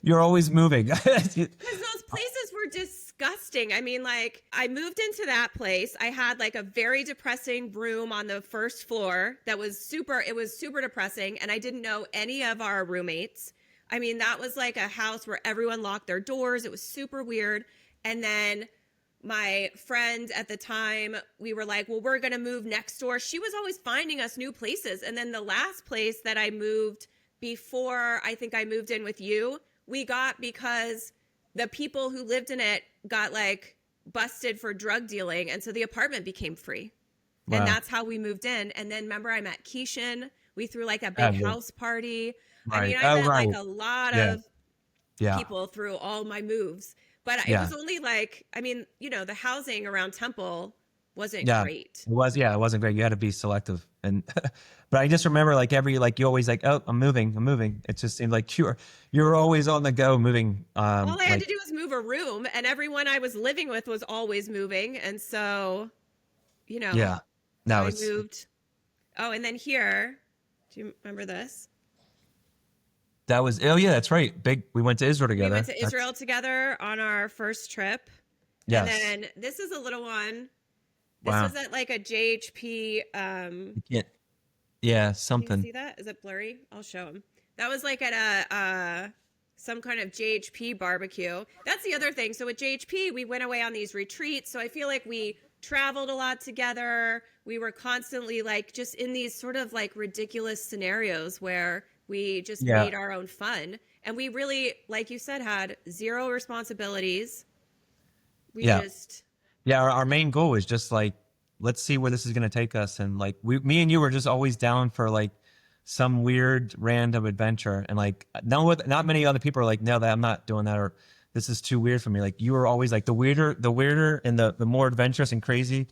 you're always moving. Because those places were disgusting. I mean, like, I moved into that place. I had like a very depressing room on the first floor it was super depressing. And I didn't know any of our roommates. I mean, that was like a house where everyone locked their doors. It was super weird. And then my friend at the time, we were like, well, we're going to move next door. She was always finding us new places. And then the last place that I moved before I think I moved in with you, we got because the people who lived in it got like busted for drug dealing. And so the apartment became free. Wow. And that's how we moved in. And then remember, I met Keishan. We threw like a big house party. Right. I mean, I met right. like a lot of Yeah. people through all my moves. But it was only like, I mean, you know, the housing around Temple wasn't great. It wasn't great. You had to be selective. And but I just remember like you always like, oh, I'm moving. It just seemed like you're always on the go moving. All I had to do was move a room, and everyone I was living with was always moving. And so, you know, yeah. No, I moved. Oh, and then here, do you remember this? That was, oh yeah, that's right. We went to Israel together. We went to Israel together on our first trip. Yes. And then this is a little one. This was at like a JHP. Yeah, something. Can you see that? Is it blurry? I'll show him. That was like at a some kind of JHP barbecue. That's the other thing. So at JHP, we went away on these retreats. So I feel like we traveled a lot together. We were constantly like just in these sort of like ridiculous scenarios where we just made our own fun. And we really, like you said, had zero responsibilities. Our main goal was just like, let's see where this is going to take us. And like me and you were just always down for like some weird random adventure. And like, not many other people are like, no, I'm not doing that. Or this is too weird for me. Like you were always like the weirder and the more adventurous and crazy,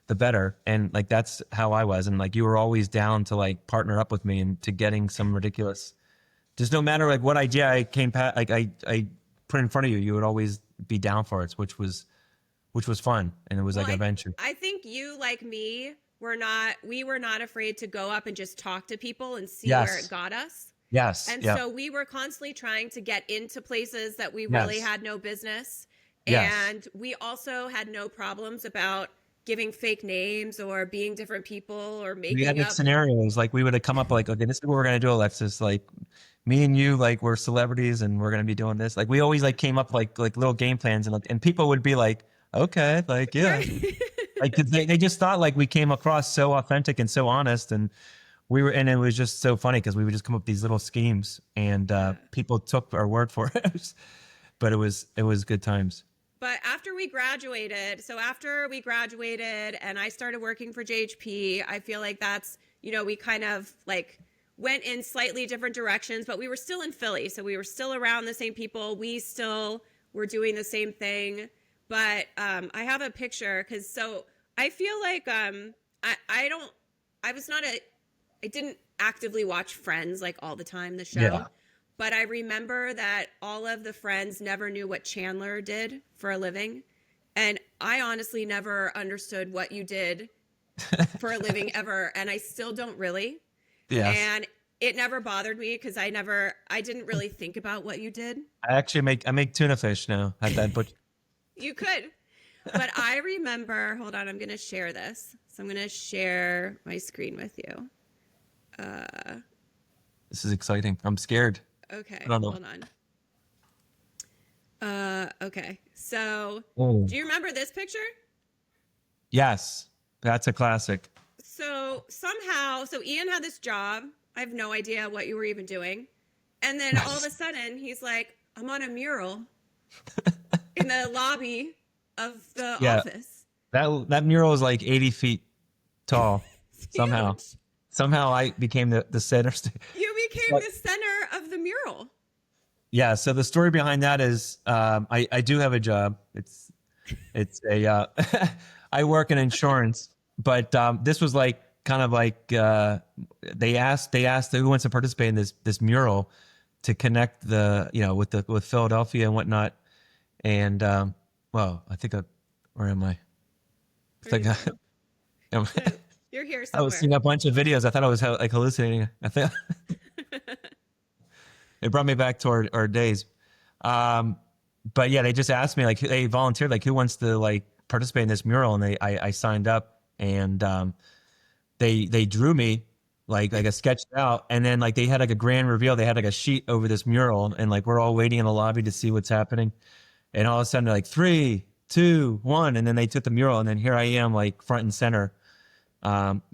the better. And like, that's how I was. And like, you were always down to like partner up with me and to getting some ridiculous, just no matter like what idea I came past, like I put in front of you, you would always be down for it, which was fun. And it was like an adventure. I think you, like me, we were not afraid to go up and just talk to people and see where it got us. Yes. And so we were constantly trying to get into places that we really had no business. And we also had no problems about giving fake names or being different people or making up. We had scenarios. Like we would have come up like, okay, this is what we're going to do, Alexis. Like me and you, like we're celebrities and we're going to be doing this. Like we always like came up like little game plans and people would be like, okay, like, yeah. Like they just thought like we came across so authentic and so honest, and it was just so funny because we would just come up with these little schemes and people took our word for it. But it was good times. But after we graduated and I started working for JHP, I feel like that's, you know, we kind of like went in slightly different directions, but we were still in Philly. So we were still around the same people. We still were doing the same thing. But I have a picture because I feel like I actively watch Friends like all the time, the show. Yeah. But I remember that all of the friends never knew what Chandler did for a living. And I honestly never understood what you did for a living ever. And I still don't really. Yes. And it never bothered me because I didn't really think about what you did. I make tuna fish now at that butcher. You could. But I remember, hold on, I'm going to share this. So I'm going to share my screen with you. This is exciting. I'm scared. Okay, I don't know. hold on. Okay. So, Oh. do you remember this picture? Yes. That's a classic. So Ian had this job. I have no idea what you were even doing. And then all of a sudden, he's like, I'm on a mural in the lobby of the office. That mural is like 80 feet tall. Somehow. Huge. Somehow I became the center. You became the center of the mural. Yeah. So the story behind that is I do have a job. It's a I work in insurance, but this was like kind of like they asked who wants to participate in this mural to connect with Philadelphia and whatnot. And well, I think where am I? You're here I was somewhere. seeing a bunch of videos. I thought I was like hallucinating. I think it brought me back to our days. But yeah, they just asked me, like, they volunteered, like, who wants to like participate in this mural, and I signed up, and they drew me like I sketched out, and then like they had like a grand reveal. They had like a sheet over this mural, and like we're all waiting in the lobby to see what's happening, and all of a sudden they're like 3, 2, 1, and then they took the mural, and then here I am like front and center.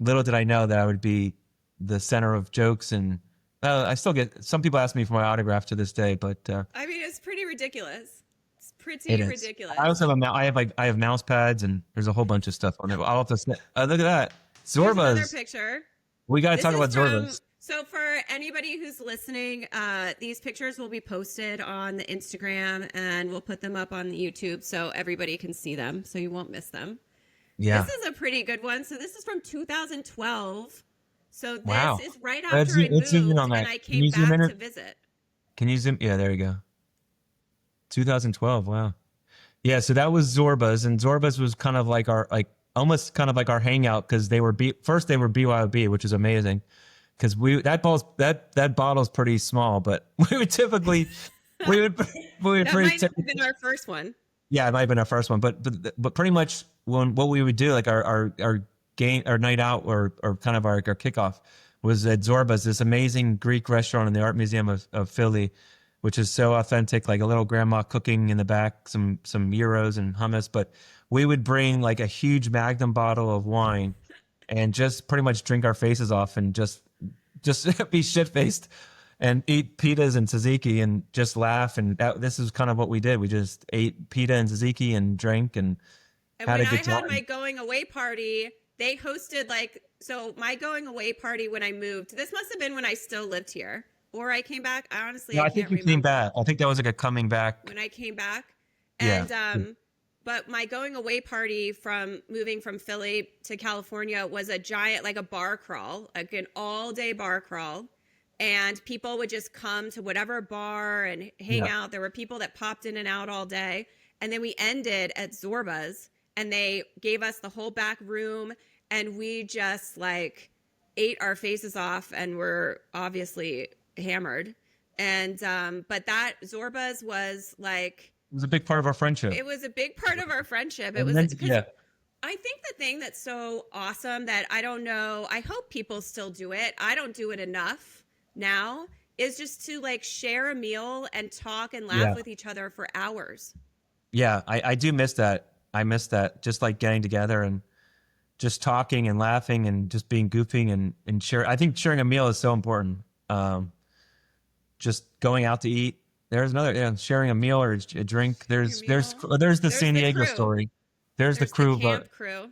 Little did I know that I would be the center of jokes, and I still get some people ask me for my autograph to this day, but I mean, it's pretty ridiculous. It's pretty it is. ridiculous. I also have I have mouse pads, and there's a whole bunch of stuff on it. I'll have to look at that. Here's another Zorbas. picture. We got to This talk is about from- Zorbas. So for anybody who's listening, these pictures will be posted on the Instagram, and we'll put them up on the YouTube so everybody can see them, so you won't miss them. Yeah. This is a pretty good one. So this is from 2012. So this Wow. is right Let's after I let's zoom in moved on that. and I Can you came zoom back in? to visit. Can you zoom? Yeah, there you go. 2012. Wow. Yeah. So that was Zorbas, and Zorbas was kind of like almost kind of like our hangout, because they were first they were BYOB, which is amazing, because that bottle's pretty small, but we would typically we would That might have been our first one. Yeah, it might have been our first one, but pretty much what we would do, like our night out, or kind of our kickoff, was at Zorbas, this amazing Greek restaurant in the Art Museum of Philly, which is so authentic, like a little grandma cooking in the back, some gyros and hummus. But we would bring like a huge Magnum bottle of wine and just pretty much drink our faces off, and just be shit faced and eat pitas and tzatziki and just laugh. And this is kind of what we did. We just ate pita and tzatziki and drank and had a good time. When I had my going away party, they hosted my going away party when I moved. This must have been when I still lived here, or I came back. I honestly, I think you came back. I think that was like a coming back. When I came back. Yeah. And but my going away party from moving from Philly to California was a giant, like a bar crawl, like an all-day bar crawl. And people would just come to whatever bar and hang out. There were people that popped in and out all day. And then we ended at Zorbas, and they gave us the whole back room, and we just like ate our faces off and were obviously hammered. And but that Zorbas was like, it was a big part of our friendship. it was a big part of our friendship. It And was then- because yeah. I think the thing that's so awesome that I don't know, I hope people still do it. I don't do it enough now, is just to like share a meal and talk and laugh with each other for hours. Yeah, I do miss that. I miss that. Just like getting together and just talking and laughing and just being goofing and share. I think sharing a meal is so important. Just going out to eat. There's another, sharing a meal or a drink. There's the San Diego crew. story. There's the crew, The camp but crew.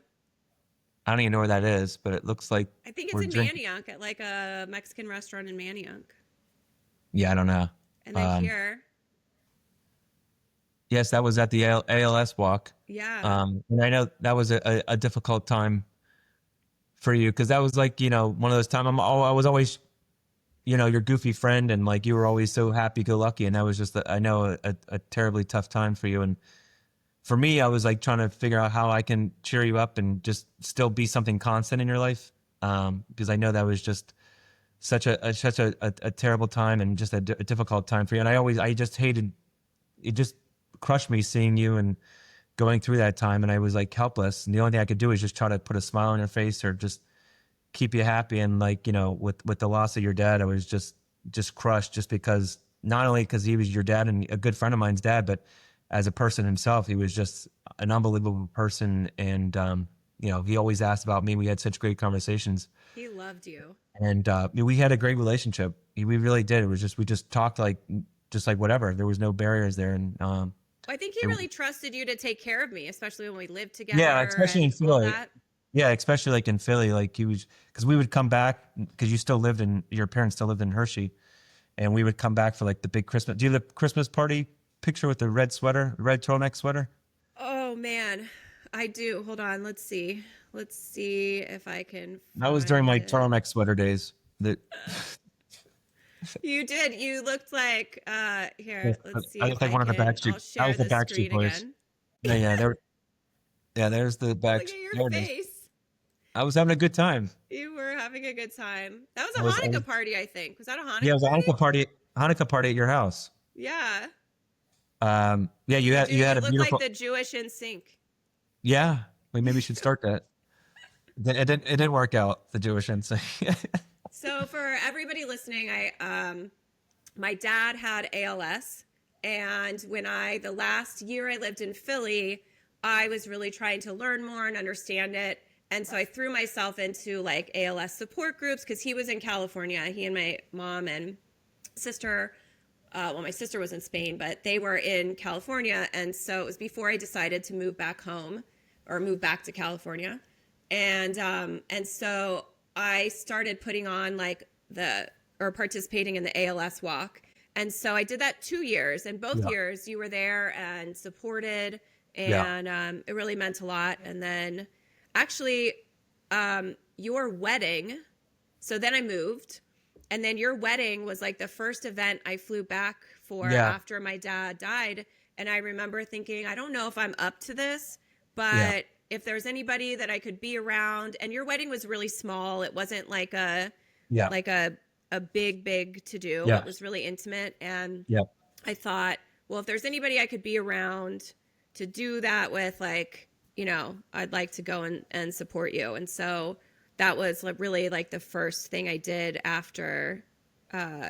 I don't even know where that is, but it looks like I think it's we're in drinking. Manayunk at like a Mexican restaurant in Manayunk. Yeah, I don't know. And then here, Yes, that was at the ALS walk. yeah. And I know that was a difficult time for you, because that was like, one of those times I was always, your goofy friend, and like you were always so happy go lucky, and that was just I know a terribly tough time for you. And for me, I was like trying to figure out how I can cheer you up and just still be something constant in your life, because I know that was just such a terrible time and just a difficult time for you. And I just hated it, just crushed me seeing you and going through that time, and I was like helpless, and the only thing I could do is just try to put a smile on your face or just keep you happy. And like, with the loss of your dad, I was just crushed, just because, not only because he was your dad and a good friend of mine's dad, but as a person himself, he was just an unbelievable person. And he always asked about me. We had such great conversations, He loved you. and we had a great relationship. We really did. It was just, we just talked like, just like whatever. There was no barriers there. And I think he really trusted you to take care of me, especially when we lived yeah, together especially in and all Philly. that. Yeah, especially like in Philly, like he was, because we would come back, because your parents still lived in Hershey, and we would come back for like the big Christmas. Do you have the Christmas party picture with the red sweater, red turtleneck sweater? Oh man, I do. Hold on. Let's see. Let's see if I can That was during find my it. turtleneck sweater days. That You did. You looked like here, let's see I if looked like I one of the can. Backstreet. I'll I share was the the Backstreet screen Boys. again. Yeah, yeah, there. Yeah, there's the back. Look at your There it is. face. I was having a good time. You were having a good time. That was I a was, I was Hanukkah party, I think. Was that a Yeah, it Hanukkah was a party? Hanukkah party at your house. Yeah. Yeah, you You had do. you had You a look like beautiful. the Jewish in sync. Yeah, maybe we should start that. It didn't work out, the Jewish instinct. So for everybody listening, my dad had ALS, and the last year I lived in Philly, I was really trying to learn more and understand it. And so I threw myself into like ALS support groups because he was in California. He and my mom and sister, my sister was in Spain, but they were in California. And so it was before I decided to move back home or move back to California. And so I started putting on like participating in the ALS walk. And so I did that 2 years, and both Yeah, years you were there and supported, yeah, and it really meant a lot. And then actually, your wedding, so then I moved, and then your wedding was like the first event I flew back for yeah, after my dad died. And I remember thinking, I don't know if I'm up to this, yeah, but if there's anybody that I could be around. And your wedding was really small. It wasn't like yeah, like a big to do. yeah, It was really intimate. And yeah, I thought, well, if there's anybody I could be around to do that with, like, I'd like to go and support you. And so that was like really like the first thing I did after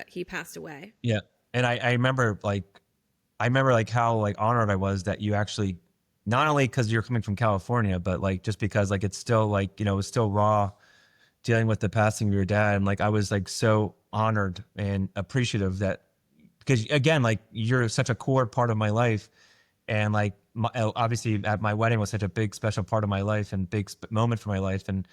he passed away. yeah. And I remember like how like honored I was that you actually, not only because you're coming from California, but like just because like it's still like, it was still raw dealing with the passing of your dad. And like I was like so honored and appreciative that, because again, like you're such a core part of my life. And like obviously at my wedding was such a big special part of my life and big moment for my life. And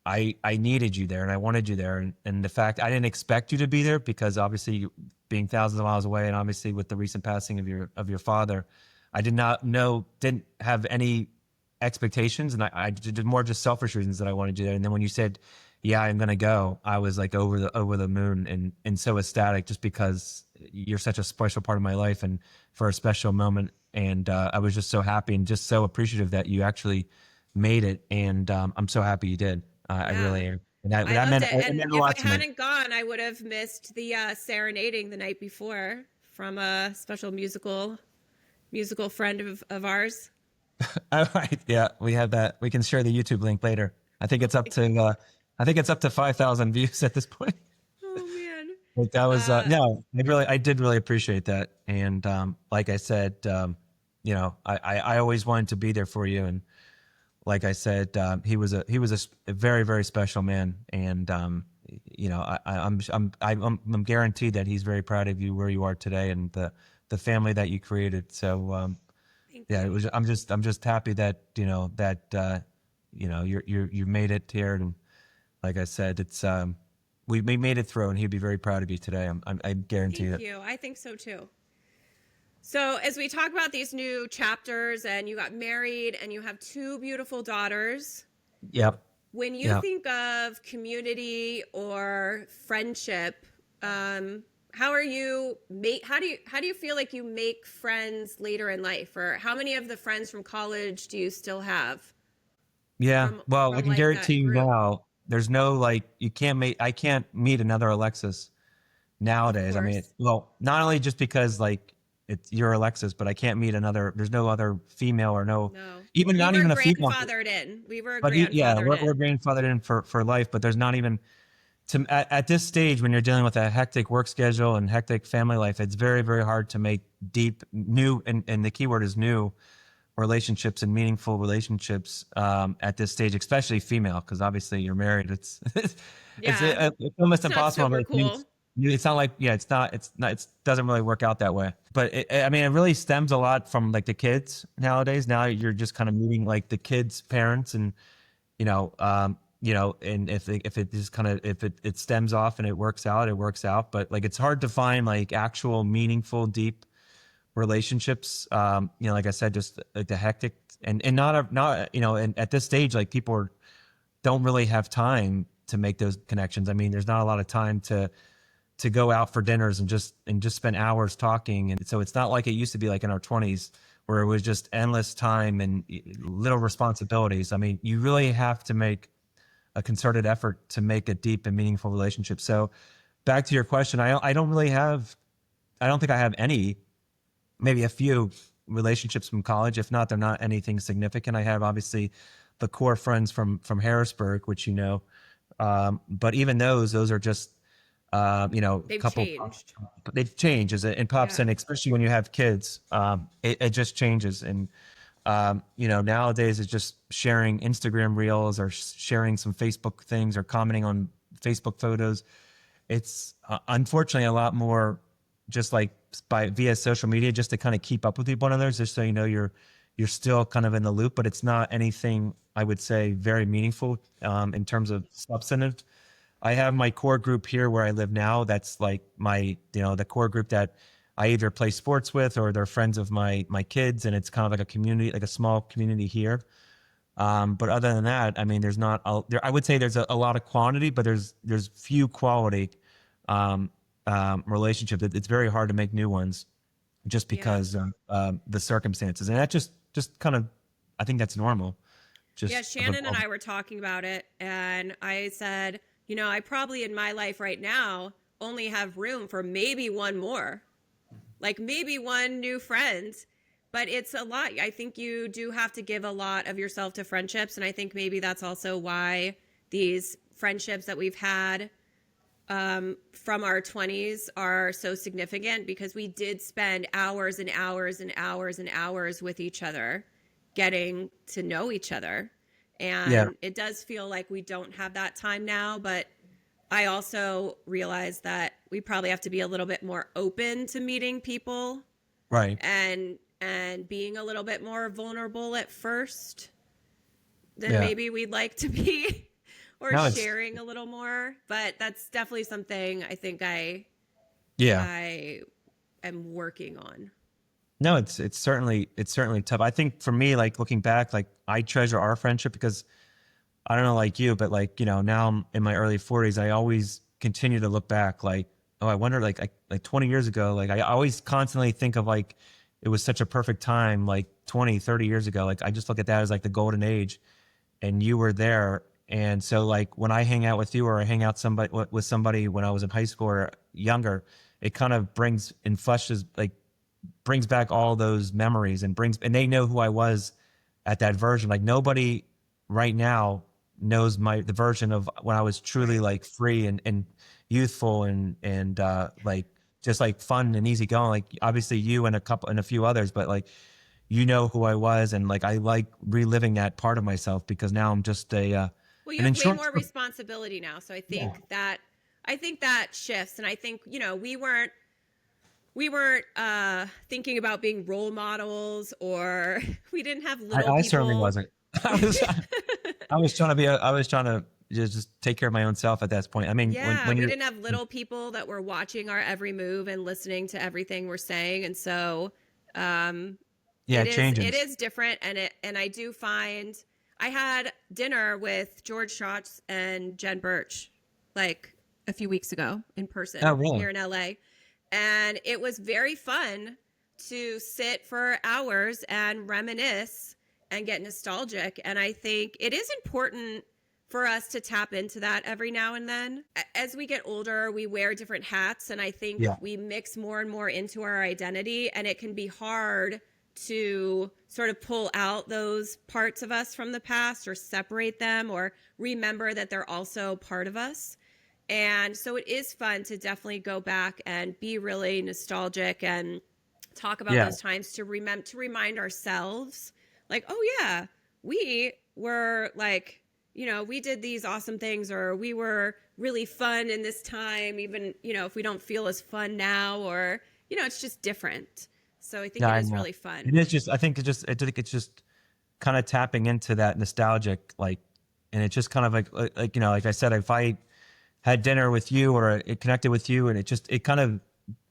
I needed you there and I wanted you there. And the fact I didn't expect you to be there, because obviously being thousands of miles away, and obviously with the recent passing of your father, I didn't have any expectations. And I did more just selfish reasons that I wanted you there. And then when you said, yeah, I'm going to go, I was like over the moon and so ecstatic, just because you're such a special part of my life and for a special moment. And I was just so happy and just so appreciative that you actually made it. And I'm so happy you did. I Yeah. really am. And that, I that loved meant, it. it And meant a if lot I to me. hadn't gone, I would have missed the serenading the night before from a special musical friend of ours. All right. Yeah, we have that. We can share the YouTube link later. I think it's up to 5,000 views at this point. Oh man. But that was Uh, no, I did really appreciate that. And like I said, I always wanted to be there for you. And like I said, he was a very, very special man. And I'm guaranteed that he's very proud of you where you are today and the family that you created. So Thank yeah, you. I'm just happy that you made it here. And like I said, it's we made it through, and he'd be very proud of you today. I guarantee Thank it. you. I think so too. So, as we talk about these new chapters, and you got married and you have two beautiful daughters, Yep. When you Yeah. think of community or friendship, how are you how do you feel like you make friends later in life, or how many of the friends from college do you still have Yeah. Well, I from can like guarantee that you group? now, there's no like, I can't meet another Alexis Of nowadays. I mean, course. well, not only just because like you're Alexis, but I can't meet another, there's no other female or no, No. even We not were even a female. grandfathered in. We were But yeah, grandfathered we're in. grandfathered in for life, but there's not even at this stage when you're dealing with a hectic work schedule and hectic family life, it's very, very hard to make deep, new, and the keyword is new relationships and meaningful relationships at this stage, especially female, because obviously you're married. Yeah. It's almost It's not impossible. super But cool. it's not like it doesn't really work out that way. But I mean, it really stems a lot from like the kids nowadays. Now you're just kind of meeting like the kids' parents, and and if it just kind of if it stems off and it works out, it works out. But like it's hard to find like actual meaningful, deep relationships. Like I said, just like the hectic and not and at this stage, like don't really have time to make those connections. I mean, there's not a lot of time to go out for dinners and just spend hours talking. And so it's not like it used to be like in our 20s where it was just endless time and little responsibilities. I mean, you really have to make a concerted effort to make a deep and meaningful relationship. So back to your question, I don't really have, I don't think I have any, maybe a few relationships from college. If not, they're not anything significant. I have obviously the core friends from Harrisburg, which but even those are just a They've couple. changed. They change as it pops Yeah. in, especially when you have kids. It just changes, and nowadays it's just sharing Instagram reels or sharing some Facebook things or commenting on Facebook photos. It's unfortunately a lot more just like via social media, just to kind of keep up with one another, just so you're still kind of in the loop. But it's not anything I would say very meaningful in terms of substantive. I have my core group here where I live now. That's like the core group that I either play sports with or they're friends of my kids, and it's kind of like a community, like a small community here. But other than that, I mean, there's not there. I would say there's a lot of quantity, but there's few quality relationships. It's very hard to make new ones just Yeah. because the circumstances, and that just kind of, I think that's normal. Yeah, Just of Shannon and I were talking about it, and I said, I probably in my life right now only have room for maybe one more, like maybe one new friend, but it's a lot. I think you do have to give a lot of yourself to friendships, and I think maybe that's also why these friendships that we've had from our 20s are so significant, because we did spend hours and hours and hours and hours with each other getting to know each other. yeah, And it does feel like we don't have that time now, but I also realize that we probably have to be a little bit more open to meeting people right. and being a little bit more vulnerable at first than Yeah. maybe we'd like to be or No, it's sharing a little more. But that's definitely something I think yeah. I am working on. No, it's certainly tough. I think for me, like looking back, like I treasure our friendship because I don't know like you, but like, now I'm in my early 40s. I always continue to look back like, oh, I wonder like 20 years ago, like I always constantly think of like it was such a perfect time, like 20, 30 years ago. Like I just look at that as like the golden age and you were there. And so like when I hang out with you or I hang out with somebody when I was in high school or younger, it kind of brings back all those memories and they know who I was at that version. Like nobody right now knows the version of when I was truly Right. like free and youthful and like just like fun and easygoing. Like obviously you and a few others, but like who I was, and like I like reliving that part of myself because now I'm just Well, you an have way insurance. more responsibility now, so Yeah. I think that shifts, and I think we weren't thinking about being role models, or we didn't have little I certainly people. wasn't. I was trying to just take care of my own self at that point. I mean, Yeah, when we you're didn't have little people that were watching our every move and listening to everything we're saying, and so yeah, it it is changes. different, and I do find I had dinner with George Schatz and Jen Birch like a few weeks ago in Oh, person really? here in LA. And it was very fun to sit for hours and reminisce and get nostalgic. And I think it is important for us to tap into that every now and then. As we get older, we wear different hats, and I think Yeah. we mix more and more into our identity, and it can be hard to sort of pull out those parts of us from the past or separate them or remember that they're also part of us. And so it is fun to definitely go back and be really nostalgic and talk about Yeah. those times to remind ourselves like, oh yeah, we were like, we did these awesome things, or we were really fun in this time, even, if we don't feel as fun now, or, it's just different. So I think Yeah, it I is know. really It fun. is just, I think it's just kind of tapping into that nostalgic, like, and it's just kind of like, like I said, if I had dinner with you or it connected with you and it kind of,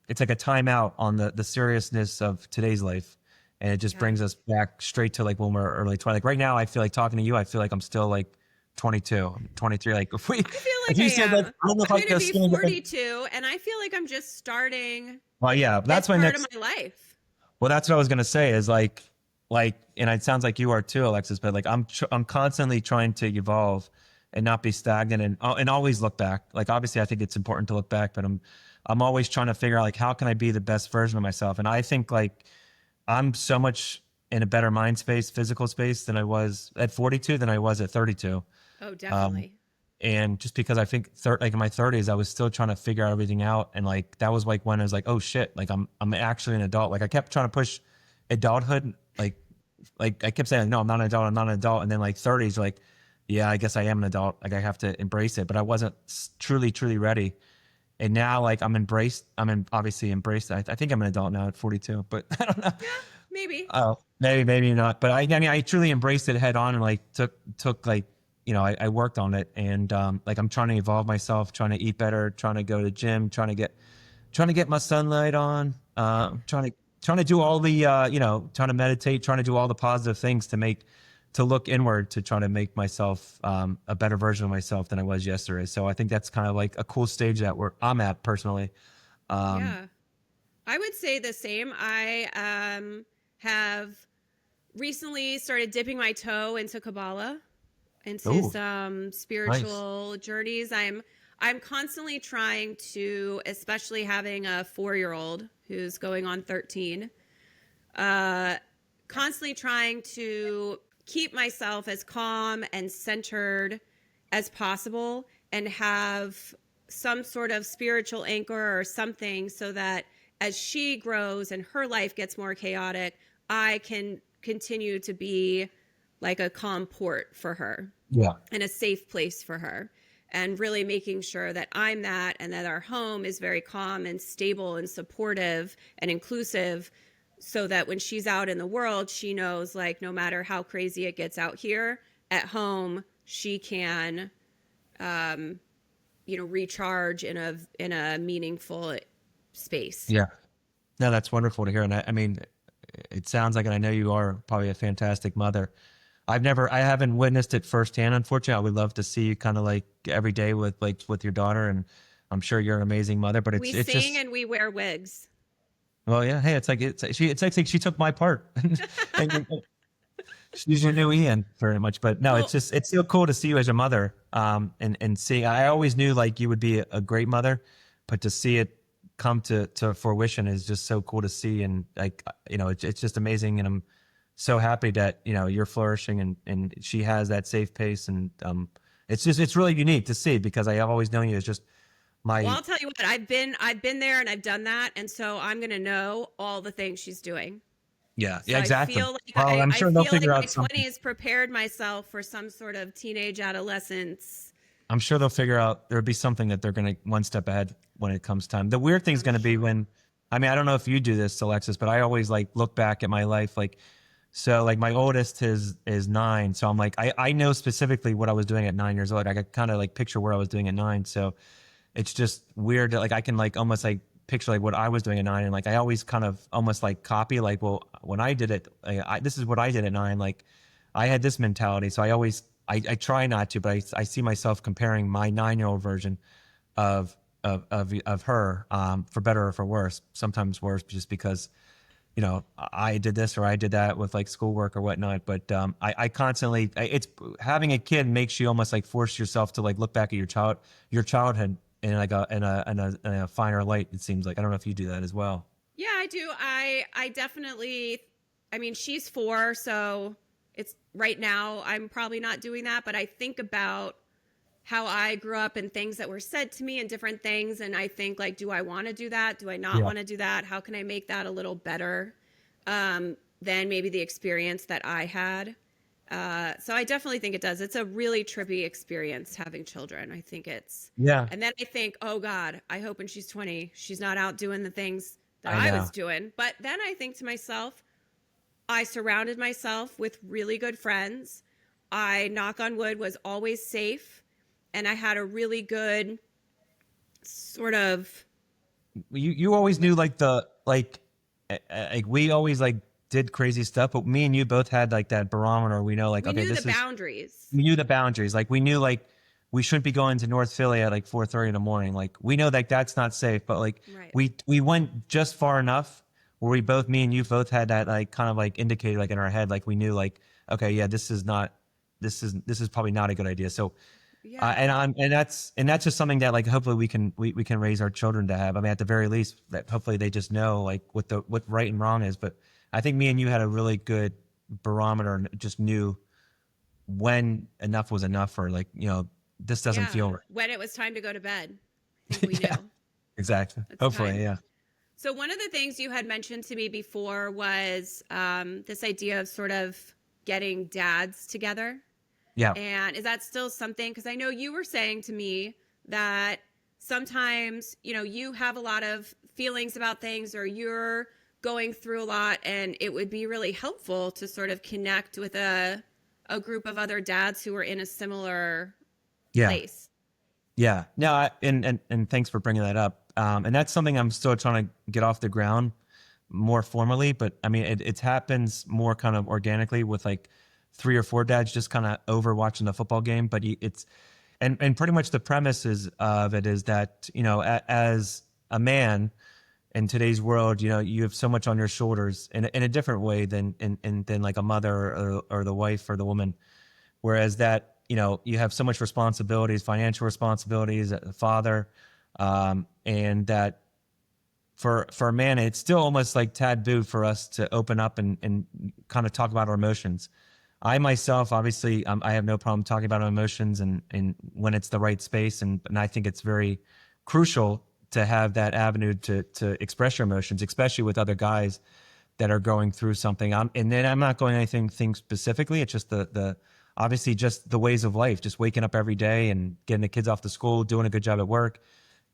it's like a timeout on the seriousness of today's life. And it just Yeah. brings us back straight to like when we're early 20. Like right now, I feel like talking to you, I feel like I'm still like 22, I'm 23. Like I feel if like you I said like, am. I don't know if I'm I going to could be stand it. 42, and I feel like I'm just starting Well, yeah, this that's my part of next. my life. Well, that's what I was gonna say is and it sounds like you are too, Alexis. But like I'm constantly trying to evolve and not be stagnant and always look back. Like obviously, I think it's important to look back, but I'm always trying to figure out like how can I be the best version of myself. And I think like I'm so much in a better mind space, physical space than I was at 42 than I was at 32. Oh, Um, definitely. and just because I think like in my 30s, I was still trying to figure everything out, and like that was like when I was like, oh shit, like I'm actually an adult. Like I kept trying to push adulthood, like I kept saying, no, I'm not an adult, I'm not an adult, and then like 30s, like yeah, I guess I am an adult. Like I have to embrace it, but I wasn't truly ready. And now like obviously embraced. I think I'm an adult now at 42, but I don't know. Yeah, maybe. Oh, maybe not. But I mean, I truly embraced it head on and like took like, I worked on it and like I'm trying to evolve myself, trying to eat better, trying to go to the gym, trying to get my sunlight on, trying to do all the trying to meditate, trying to do all the positive things to look inward to try to make myself a better version of myself than I was yesterday. So I think that's kind of like a cool stage that I'm at personally. Um, Yeah. I would say the same. I have recently started dipping my toe into Kabbalah, into oh, some nice. spiritual journeys. I'm constantly trying to, especially having a 4-year-old who's going on 13, uh, constantly trying to keep myself as calm and centered as possible and have some sort of spiritual anchor or something so that as she grows and her life gets more chaotic, I can continue to be like a calm port for her Yeah. and a safe place for her. And really making sure that I'm that and that our home is very calm and stable and supportive and inclusive so that when she's out in the world, she knows like no matter how crazy it gets out here at home, she can recharge in a meaningful space. Yeah. No, that's wonderful to hear. And I mean, it sounds like, and I know you are probably a fantastic mother. I haven't witnessed it firsthand. Unfortunately, I would love to see you kind of like every day with your daughter. And I'm sure you're an amazing mother, but We it's sing just, and we wear wigs. well, yeah. Hey, it's like she took my part. And she's your new Ian very much, but no, Well, it's so cool to see you as a mother. And see, I always knew like you would be a great mother, but to see it come to fruition is just so cool to see. And like, it's just amazing. And I'm so happy that, you're flourishing and she has that safe pace. And, it's really unique to see because I have always known you as just well, my, I'll tell you what. I've been there and I've done that, and so I'm gonna know all the things she's doing. yeah, So I exactly. feel like Well, I'm I sure they'll feel like figure my out something. 20s prepared myself for some sort of teenage adolescence. I'm sure they'll figure out there'll be something that they're going to one step ahead when it comes time. The weird thing's I'm going to be sure. when, I mean, I don't know if you do this, Alexis, but I always like look back at my life. Like, so like my oldest is 9. So I'm like, I know specifically what I was doing at 9 years old. I could kind of like picture what I was doing at 9. So it's just weird that like, I can like almost like picture like what I was doing at 9. And like, I always kind of almost like copy like, well, when I did it, this is what I did at 9. Like, I had this mentality. So I try not to, but I see myself comparing my 9-year-old version of her, for better or for worse, sometimes worse just because, I did this or I did that with like schoolwork or whatnot. But I constantly, it's having a kid makes you almost like force yourself to like look back at your childhood in like a finer light. It seems like, I don't know if you do that as well. Yeah, I do. I definitely, I mean, she's 4, so it's right now I'm probably not doing that, but I think about how I grew up and things that were said to me and different things, and I think like, do I want to do that? Do I not Yeah. want to do that? How can I make that a little better than maybe the experience that I had? So I definitely think it does. It's a really trippy experience having children. I think it's, Yeah. and then I think, oh God, I hope when she's 20, she's not out doing the things that I I was know. doing. But then I think to myself, I surrounded myself with really good friends. I, knock on wood, was always safe. And I had a really good sort of, You always knew like like we always like did crazy stuff, but me and you both had like that barometer. We know like, we okay, knew the this is, boundaries. we knew the boundaries. Like we knew like we shouldn't be going to North Philly at like 4:30 in the morning. Like we know like that's not safe, but like Right. we went just far enough where we both, me and you both had that like kind of like indicator like in our head, like we knew like, okay, yeah, this is probably not a good idea. So Yeah. and that's just something that like hopefully we can raise our children to have. I mean, at the very least, that hopefully they just know like what right and wrong is. But I think me and you had a really good barometer and just knew when enough was enough, or like, this doesn't Yeah. feel right. When it was time to go to bed, I think we Yeah, knew exactly. it's Hopefully, time. yeah, So one of the things you had mentioned to me before was this idea of sort of getting dads together. yeah, And is that still something? Because I know you were saying to me that sometimes, you have a lot of feelings about things or you're going through a lot, and it would be really helpful to sort of connect with a group of other dads who are in a similar yeah. place. Yeah, no, and thanks for bringing that up. And that's something I'm still trying to get off the ground more formally. But I mean, it happens more kind of organically with like 3 or 4 dads just kind of over watching the football game. But it's and pretty much the premise of it is that, as a man in today's world, you have so much on your shoulders in a different way than like a mother or the wife or the woman. Whereas that, you have so much responsibilities, financial responsibilities, a father, and that for a man, it's still almost like taboo for us to open up and kind of talk about our emotions. I myself, obviously, I have no problem talking about our emotions and when it's the right space, and I think it's very crucial to have that avenue to express your emotions, especially with other guys that are going through something. And then I'm not going anything specifically. It's just the obviously just the ways of life, just waking up every day and getting the kids off to school, doing a good job at work,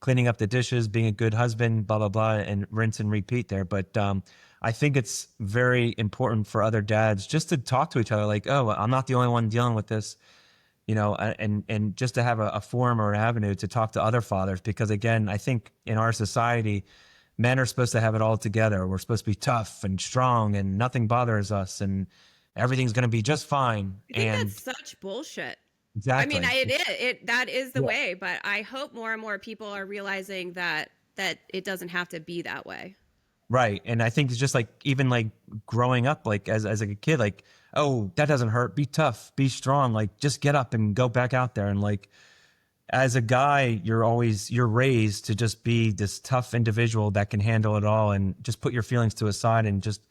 cleaning up the dishes, being a good husband, blah, blah, blah, and rinse and repeat there. But I think it's very important for other dads just to talk to each other like, oh, I'm not the only one dealing with this, and just to have a forum or an avenue to talk to other fathers. Because again, I think in our society, men are supposed to have it all together. We're supposed to be tough and strong and nothing bothers us and everything's going to be just fine. I think that's And such bullshit. I mean, exactly. that is the Yeah. way, but I hope more and more people are realizing that it doesn't have to be that way. Right. And I think it's just like, even like growing up, like as like a kid, like, oh, that doesn't hurt. Be tough, be strong. Like just get up and go back out there. And like, as a guy, you're raised to just be this tough individual that can handle it all and just put your feelings to a side and just,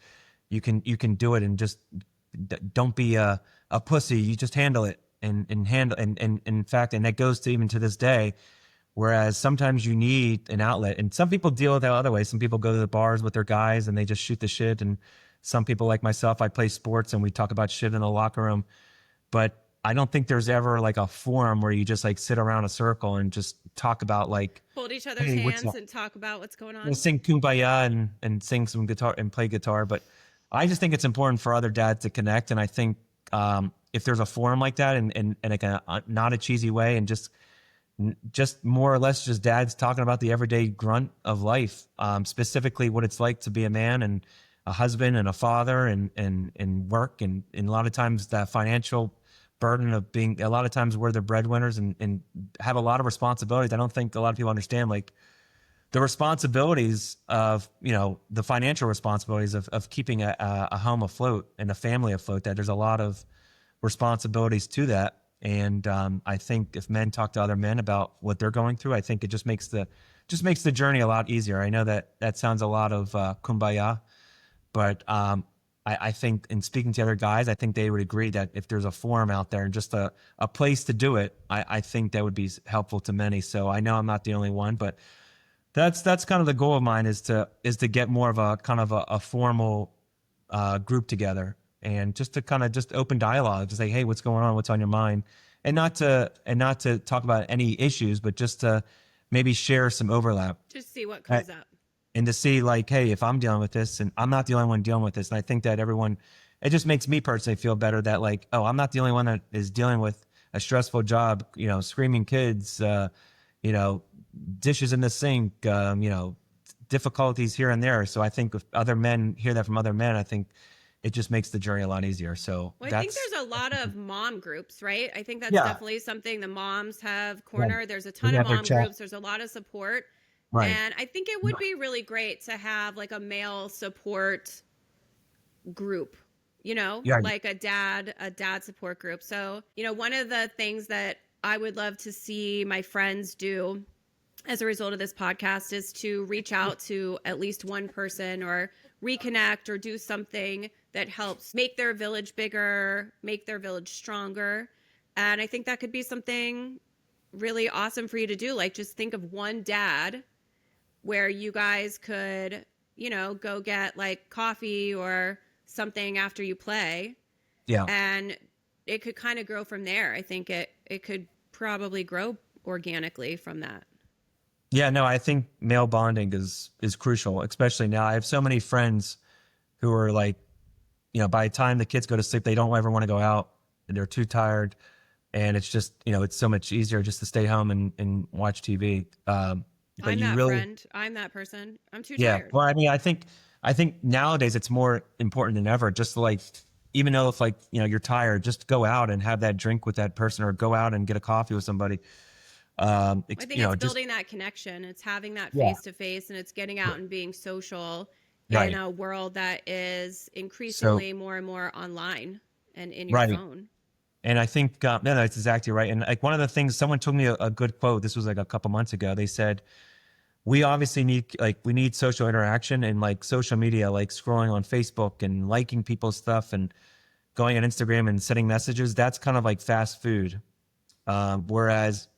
you can do it and just don't be a pussy. You just handle it and handle, and in fact, and that goes to even to this day. Whereas sometimes you need an outlet, and some people deal with that other way. Some people go to the bars with their guys and they just shoot the shit. And some people like myself, I play sports and we talk about shit in the locker room. But I don't think there's ever like a forum where you just like sit around a circle and just talk about like, Hold each other's hey, what's hands up? and talk about what's going We'll on. sing Kumbaya and sing some guitar and play guitar. But I just think it's important for other dads to connect. And I think if there's a forum like that and like not a cheesy way, and just more or less just dads talking about the everyday grunt of life, specifically what it's like to be a man, and a husband and a father and work. And a lot of times that financial burden of being, a lot of times we're the breadwinners and have a lot of responsibilities. I don't think a lot of people understand like the responsibilities of, the financial responsibilities of keeping a home afloat and a family afloat, that there's a lot of responsibilities to that. And I think if men talk to other men about what they're going through, I think it just makes the journey a lot easier. I know that sounds a lot of kumbaya, but I think in speaking to other guys, I think they would agree that if there's a forum out there and just a place to do it, I think that would be helpful to many. So I know I'm not the only one, but that's kind of the goal of mine is to get more of a kind of a formal group together, and just to kind of just open dialogue to say, hey, what's going on? What's on your mind? And not to talk about any issues, but just to maybe share some overlap. Just see what comes up. And to see like, hey, if I'm dealing with this and I'm not the only one dealing with this. And I think that it just makes me personally feel better that like, oh, I'm not the only one that is dealing with a stressful job, screaming kids, dishes in the sink, difficulties here and there. So I think if other men hear that from other men, I think it just makes the journey a lot easier. So I think there's a lot of mom groups, right? I think that's Yeah. definitely something the moms have cornered. Right. There's a ton We of have their mom chat. groups. There's a lot of support. Right. And I think it would be really great to have like a male support group, Yeah. like a dad support group. So, one of the things that I would love to see my friends do as a result of this podcast is to reach out to at least one person or reconnect or do something that helps make their village bigger, make their village stronger. And I think that could be something really awesome for you to do. Like just think of one dad where you guys could, go get like coffee or something after you play. Yeah. And it could kind of grow from there. I think it could probably grow organically from that. Yeah, no, I think male bonding is crucial, especially now. I have so many friends who are like, by the time the kids go to sleep, they don't ever want to go out. They're too tired. And it's just, it's so much easier just to stay home and watch TV. I'm that friend. I'm that person. I'm too tired. Well, I mean, I think nowadays it's more important than ever. Just to like, even though if like, you're tired, just go out and have that drink with that person or go out and get a coffee with somebody. I think it's building that connection. It's having that face to face, and it's getting out and being social in a world that is increasingly more and more online and in your phone. And I think no, that's exactly right. And like one of the things, someone told me a good quote. This was like a couple months ago. They said, we obviously need social interaction and like social media, like scrolling on Facebook and liking people's stuff and going on Instagram and sending messages. That's kind of like fast food. Whereas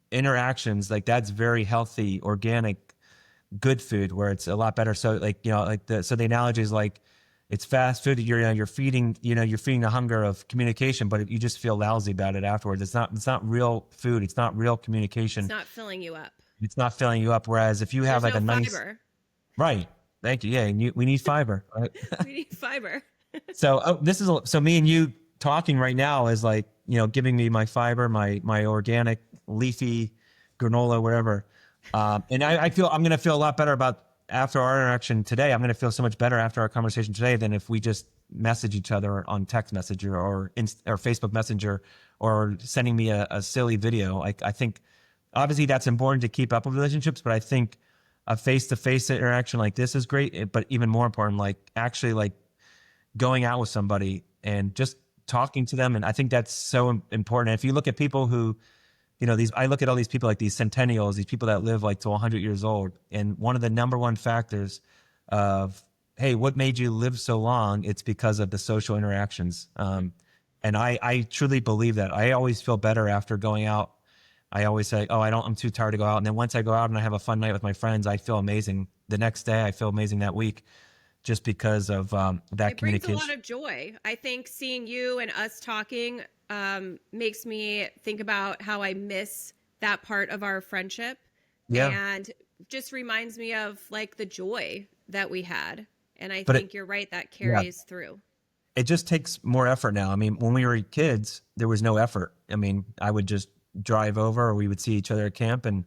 interactions, like that's very healthy, organic, good food where it's a lot better. So like, so the analogy is like, it's fast food. You're feeding the hunger of communication, but you just feel lousy about it afterwards. It's not real food. It's not real communication. It's not filling you up. It's not filling you up. Whereas if you have like a nice fiber. Right. Thank you. Yeah. And we need fiber. Right? We need fiber. So so me and you talking right now is like, giving me my fiber, my organic leafy granola, whatever. And I feel I'm going to feel a lot better about after our interaction today. I'm going to feel so much better after our conversation today than if we just message each other on text messenger or Facebook Messenger or sending me a silly video. I think obviously that's important to keep up with relationships, but I think a face-to-face interaction like this is great. But even more important, like actually like going out with somebody and just talking to them. And I think that's so important. And if you look at people who, I look at all these people like these centennials, these people that live like to 100 years old. And one of the number one factors of, hey, what made you live so long? It's because of the social interactions. And I truly believe that. I always feel better after going out. I always say, oh, I'm too tired to go out. And then once I go out and I have a fun night with my friends, I feel amazing. The next day, I feel amazing that week. Just because of that communication. It brings a lot of joy. I think seeing you and us talking makes me think about how I miss that part of our friendship. Yeah. And just reminds me of like the joy that we had. And I think you're right, that carries through. It just takes more effort now. I mean, when we were kids, there was no effort. I mean, I would just drive over or we would see each other at camp and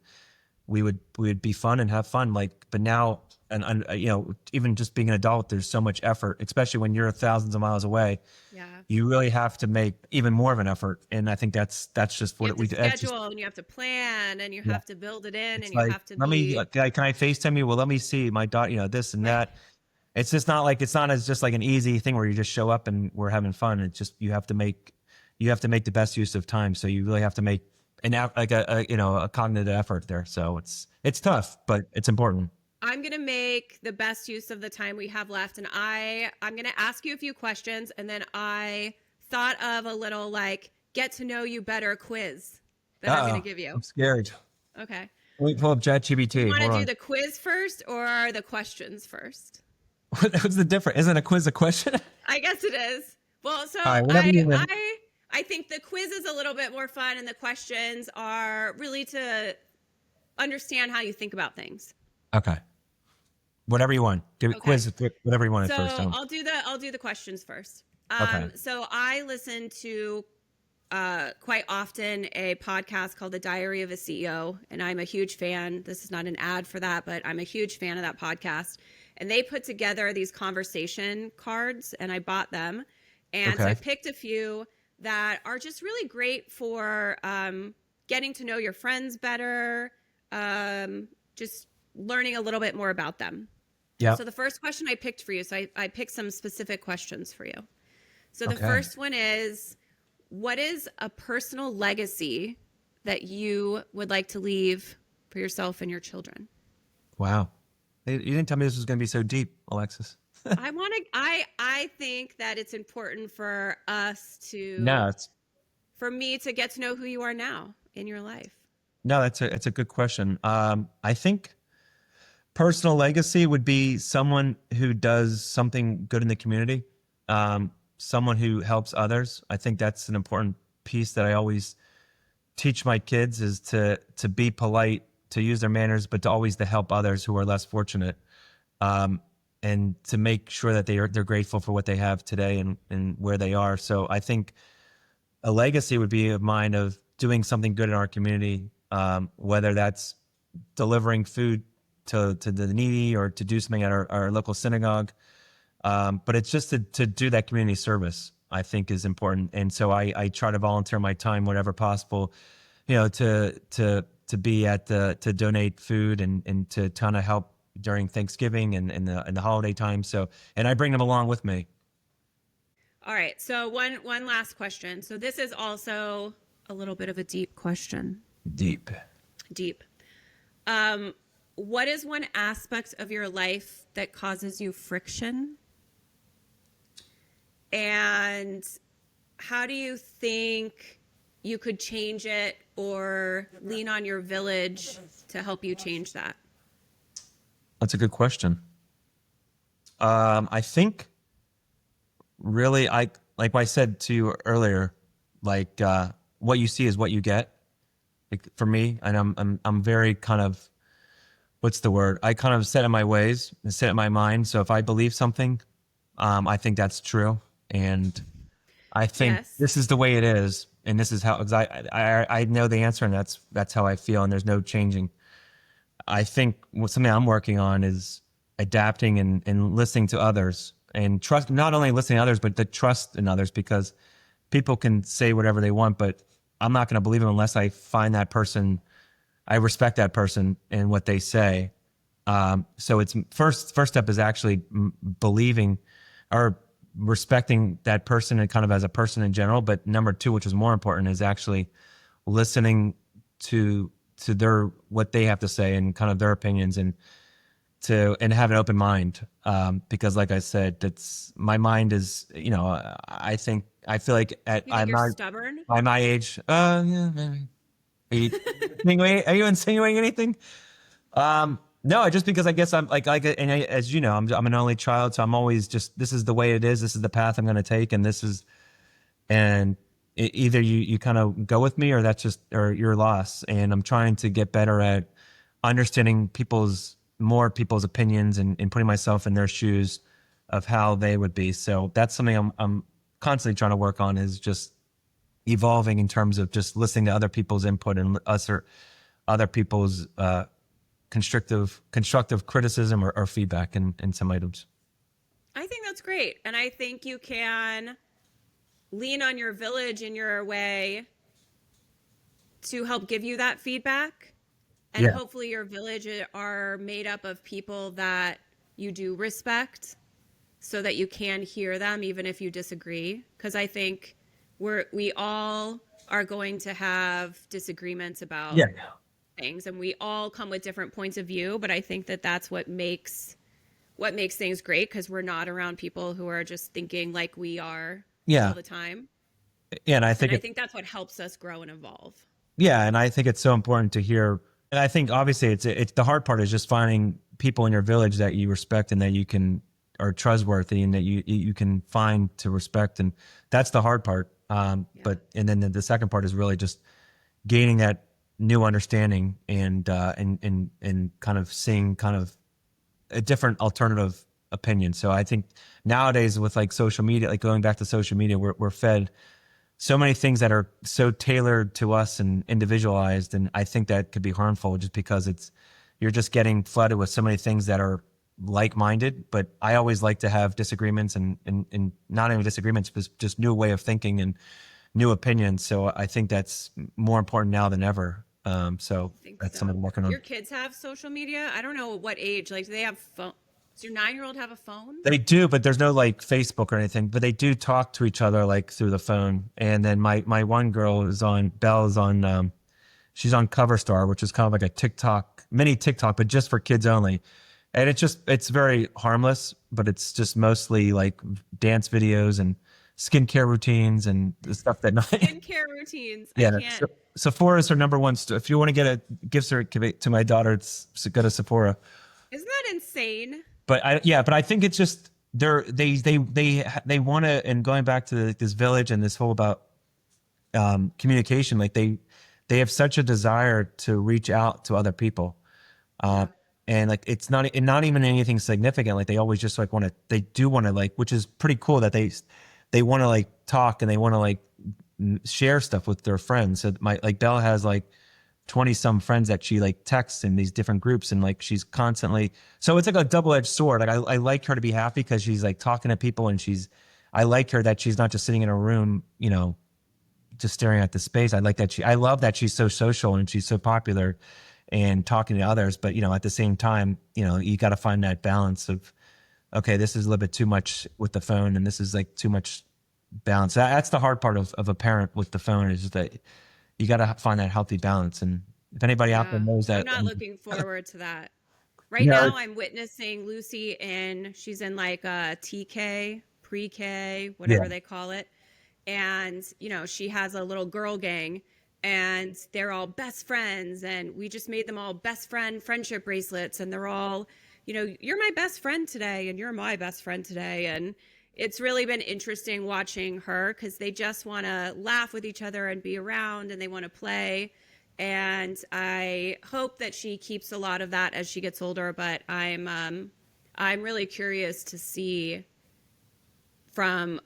we would be fun and have fun. Like, but now, and you know, even just being an adult, there's so much effort, especially when you're thousands of miles away. Yeah. You really have to make even more of an effort. And I think that's just You what have we to do. That's just, schedule and you have to plan and you yeah. have to build it in It's and you like, have to let me, be can I FaceTime you? Well, let me see my daughter, you know, this and right. that. It's just not like, it's not as just like an easy thing where you just show up and we're having fun. It's just, you have to make the best use of time. So you really have to make like a you know, a cognitive effort there. So it's tough, but it's important. I'm going to make the best use of the time we have left. And I'm going to ask you a few questions. And then I thought of a little like get to know you better quiz that I'm going to give you. I'm scared. Okay. Let me pull up You ChatGPT. want to Hold do on. the quiz first or the questions first? What's the difference? Isn't a quiz a question? I guess it is. Well, so All right, whatever you want. I think the quiz is a little bit more fun and the questions are really to understand how you think about things. Okay. Whatever you want. Give it Okay. quiz, whatever you want So at first. I'll do the questions first. Okay. So I listen to quite often a podcast called The Diary of a CEO, and I'm a huge fan. This is not an ad for that, but I'm a huge fan of that podcast. And they put together these conversation cards, and I bought them. And so I picked a few that are just really great for getting to know your friends better, just learning a little bit more about them. Yeah. So the first question I picked for you, so I picked some specific questions for you. So the first one is, what is a personal legacy that you would like to leave for yourself and your children? Wow. You didn't tell me this was going to be so deep, Alexis. I think that it's important for us for me to get to know who you are now in your life. No, it's a good question. I think personal legacy would be someone who does something good in the community. Someone who helps others. I think that's an important piece that I always teach my kids is to be polite, to use their manners, but to always to help others who are less fortunate. And to make sure that they're grateful for what they have today and where they are. So I think a legacy would be of mine of doing something good in our community, whether that's delivering food to the needy or to do something at our local synagogue. But it's just to do that community service, I think is important. And so I try to volunteer my time whenever possible, you know, to be to donate food and to kind of help during Thanksgiving and the holiday time. So, and I bring them along with me. All right. So one last question. So this is also a little bit of a deep question. Deep. What is one aspect of your life that causes you friction? And how do you think you could change it or lean on your village to help you change that? That's a good question. I think really, like I said to you earlier, like what you see is what you get. Like for me, and I'm very kind of, what's the word? I kind of set in my ways and set in my mind. So if I believe something, I think that's true, and I think this is the way it is, and this is how. Because I know the answer, and that's how I feel, and there's no changing. I think something I'm working on is adapting and listening to others and trust, not only listening to others, but the trust in others, because people can say whatever they want, but I'm not going to believe them unless I find that person, I respect that person and what they say. So it's first step is actually believing or respecting that person and kind of as a person in general. But number two, which is more important, is actually listening to their, what they have to say and kind of their opinions, and have an open mind. Because like I said, my mind is, you know, I feel like you're stubborn by my age. Yeah, maybe. Are you insinuating anything? No, just because I guess I'm as you know, I'm an only child, so I'm always just, this is the way it is. This is the path I'm going to take. And either you kind of go with me or that's just, or you're lost. And I'm trying to get better at understanding people's opinions and putting myself in their shoes of how they would be. So that's something I'm constantly trying to work on, is just evolving in terms of just listening to other people's input and other people's constructive criticism or feedback in some items. I think that's great. And I think you can lean on your village in your way to help give you that feedback. And Yeah. hopefully your village are made up of people that you do respect so that you can hear them even if you disagree. Because I think we all are going to have disagreements about Yeah. things, and we all come with different points of view. But I think that that's what makes things great, because we're not around people who are just thinking like we are Yeah. all the time. Yeah. And I think that's what helps us grow and evolve. yeah. And I think it's so important to hear. And I think obviously it's the hard part is just finding people in your village that you respect and that you can are trustworthy and that you can find to respect. And that's the hard part. But, and then the second part is really just gaining that new understanding and kind of seeing kind of a different alternative opinion. So I think nowadays with like social media, like going back to social media, we're fed so many things that are so tailored to us and individualized. And I think that could be harmful just because you're just getting flooded with so many things that are like-minded. But I always like to have disagreements and not even disagreements, but just new way of thinking and new opinions. So I think that's more important now than ever. So that's something I'm working on. Your kids have social media? I don't know what age. Like, do they have phone? Does your 9-year-old have a phone? They do, but there's no like Facebook or anything. But they do talk to each other like through the phone. And then my one girl Belle is on, she's on Cover Star, which is kind of like a mini TikTok, but just for kids only. And it's very harmless, but it's just mostly like dance videos and skincare routines and the stuff that skincare routines. Yeah, I can't. Sephora is her number one. If you want to get a gift certificate to my daughter, it's go to Sephora. Isn't that insane? But I think it's just they want to, and going back to this village and this whole about communication, like they have such a desire to reach out to other people. And like it's not even anything significant. Like they always just like they do want to like, which is pretty cool that they want to like talk and they want to like share stuff with their friends. So Belle has like 20 some friends that she like texts in these different groups, and like she's constantly, so it's like a double-edged sword. Like I like her to be happy because she's like talking to people, and I like her that she's not just sitting in a room, just staring at the space. I love that she's so social and she's so popular and talking to others. But at the same time, you got to find that balance of, okay, this is a little bit too much with the phone, and this is like too much balance. That's the hard part of a parent with the phone, is just that you got to find that healthy balance. And if anybody out there knows that, I'm not looking forward to that. Right now, I'm witnessing Lucy she's in like TK, pre-K, whatever they call it. And, she has a little girl gang, and they're all best friends. And we just made them all best friend friendship bracelets. And they're all, you're my best friend today, and you're my best friend today. And it's really been interesting watching her, because they just want to laugh with each other and be around, and they want to play. And I hope that she keeps a lot of that as she gets older. But I'm really curious to see from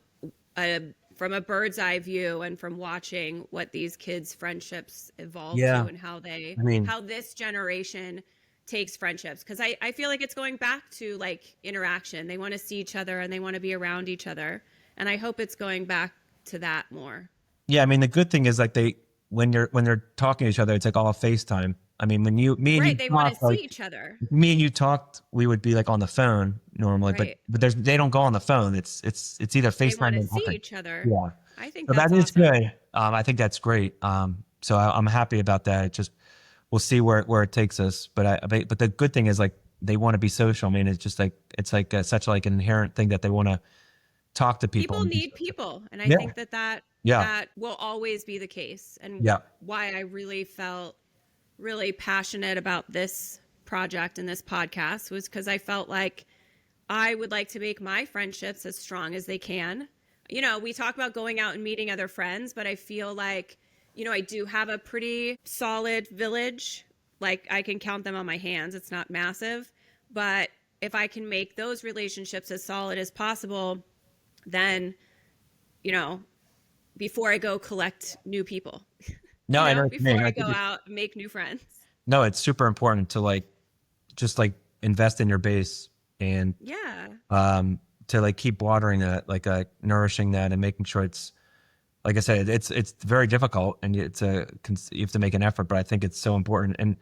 a bird's eye view and from watching what these kids' friendships evolve to, and how this generation takes friendships. Because I feel like it's going back to like interaction. They want to see each other and they want to be around each other. And I hope it's going back to that more. Yeah, I mean, the good thing is like when they're talking to each other, it's like all FaceTime. I mean, when me and you they talk, want to see each other. Me and you talked, we would be like on the phone normally, but they don't go on the phone. It's either FaceTime. They want to see each other. Yeah, I think so that's that is awesome. good. I think that's great. So I'm happy about that. It just, we'll see where it takes us. But the good thing is like they want to be social. I mean, it's like such like an inherent thing that they want to talk to people. People need people, and I think that will always be the case. And why I really felt really passionate about this project and this podcast was because I felt like I would like to make my friendships as strong as they can. We talk about going out and meeting other friends, but I feel like, I do have a pretty solid village. Like I can count them on my hands. It's not massive, but if I can make those relationships as solid as possible, then, before I go collect new people. No, I know. Before I go out and make new friends. No, it's super important to like just like invest in your base and Yeah. to like keep watering that, like nourishing that and making sure it's, like I said, it's very difficult and you have to make an effort, but I think it's so important. And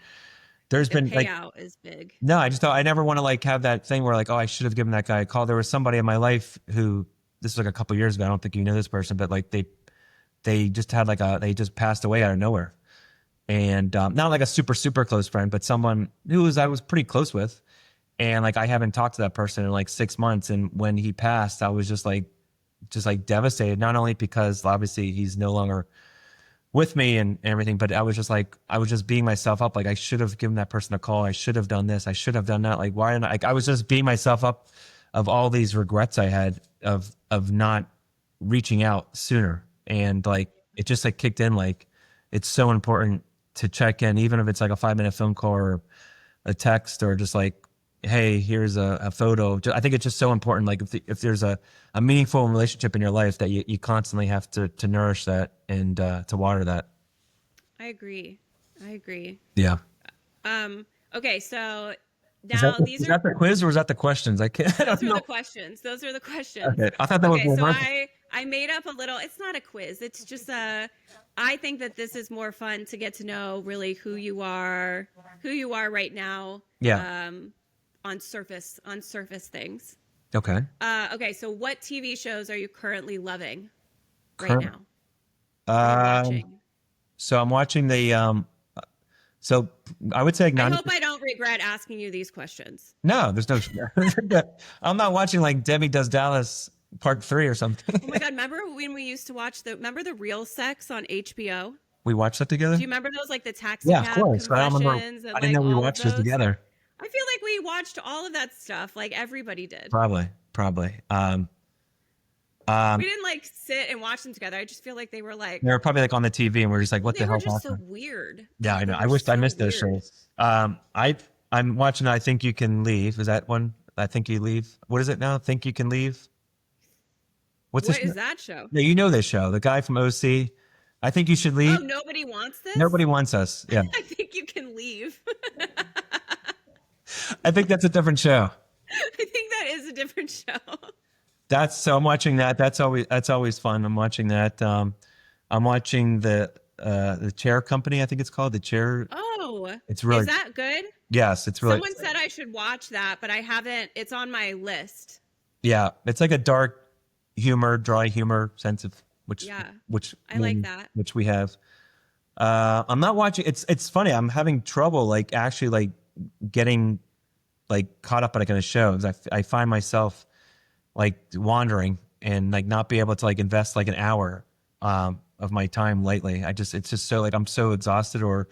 there's The been like, payout is big. no, I just thought I never want to like have that thing where like, oh, I should have given that guy a call. There was somebody in my life who, this was like a couple years ago. I don't think you know this person, but like they just had they just passed away out of nowhere. And not like a super close friend, but someone I was pretty close with. And like I haven't talked to that person in like 6 months. And when he passed, I was just like devastated. Not only because obviously he's no longer with me and everything, but I was just beating myself up. Like I should have given that person a call. I should have done this. I should have done that. Like why didn't I? Like, I was just beating myself up of all these regrets I had of not reaching out sooner. And like it just like kicked in. Like it's so important to check in, even if it's like a 5-minute phone call or a text or just like, hey, here's a photo. I think it's just so important. Like if there's a meaningful relationship in your life that you constantly have to nourish that and to water that. I agree. Yeah. Okay, so Is now is that the quiz or was that the questions? I can't. I don't those are know. the questions. Okay. I thought that was Okay, more so work. I made up a little. It's not a quiz. It's just I think that this is more fun to get to know really who you are right now. Yeah. On surface things. Okay. Okay, so what TV shows are you currently loving right Current- now? Are you watching? So I'm watching so I would say I hope I don't regret asking you these questions. no, there's no, I'm not watching like Debbie Does Dallas part 3 or something. Oh my God, remember when we used to watch remember the Real Sex on HBO? We watched that together? Do you remember those, like the taxi Yeah, of cab course. I don't remember. confessions and I didn't like know we all of watched this those? together. I feel like we watched all of that stuff, like everybody did. Probably. We didn't like sit and watch them together. I just feel like they were like, They were probably like on the TV and we're just like, what they the were hell just so happened? weird. Yeah, I know. They I were wished I so missed those weird. shows. I'm watching I Think You Can Leave. Is that one? I Think You Leave. What is it now? Think You Can Leave? What's What this? is that show? Yeah, you know this show. The guy from OC. I Think You Should Leave. Oh, nobody wants this? Nobody wants us. Yeah. I think you can leave. I think that's a different show. I think that is a different show. So I'm watching that. That's always fun. I'm watching that. I'm watching the Chair Company. I think it's called The Chair. Oh, It's really, is that good? yes, it's really, Someone said I should watch that, but I haven't. It's on my list. yeah, it's like a dark humor, dry humor sense of which I like that. which we have. I'm not watching. It's funny. I'm having trouble like actually like getting like caught up on like in a show. 'Cause I find myself like wandering and like not be able to like invest like an hour of my time lately. It's just so like I'm so exhausted, or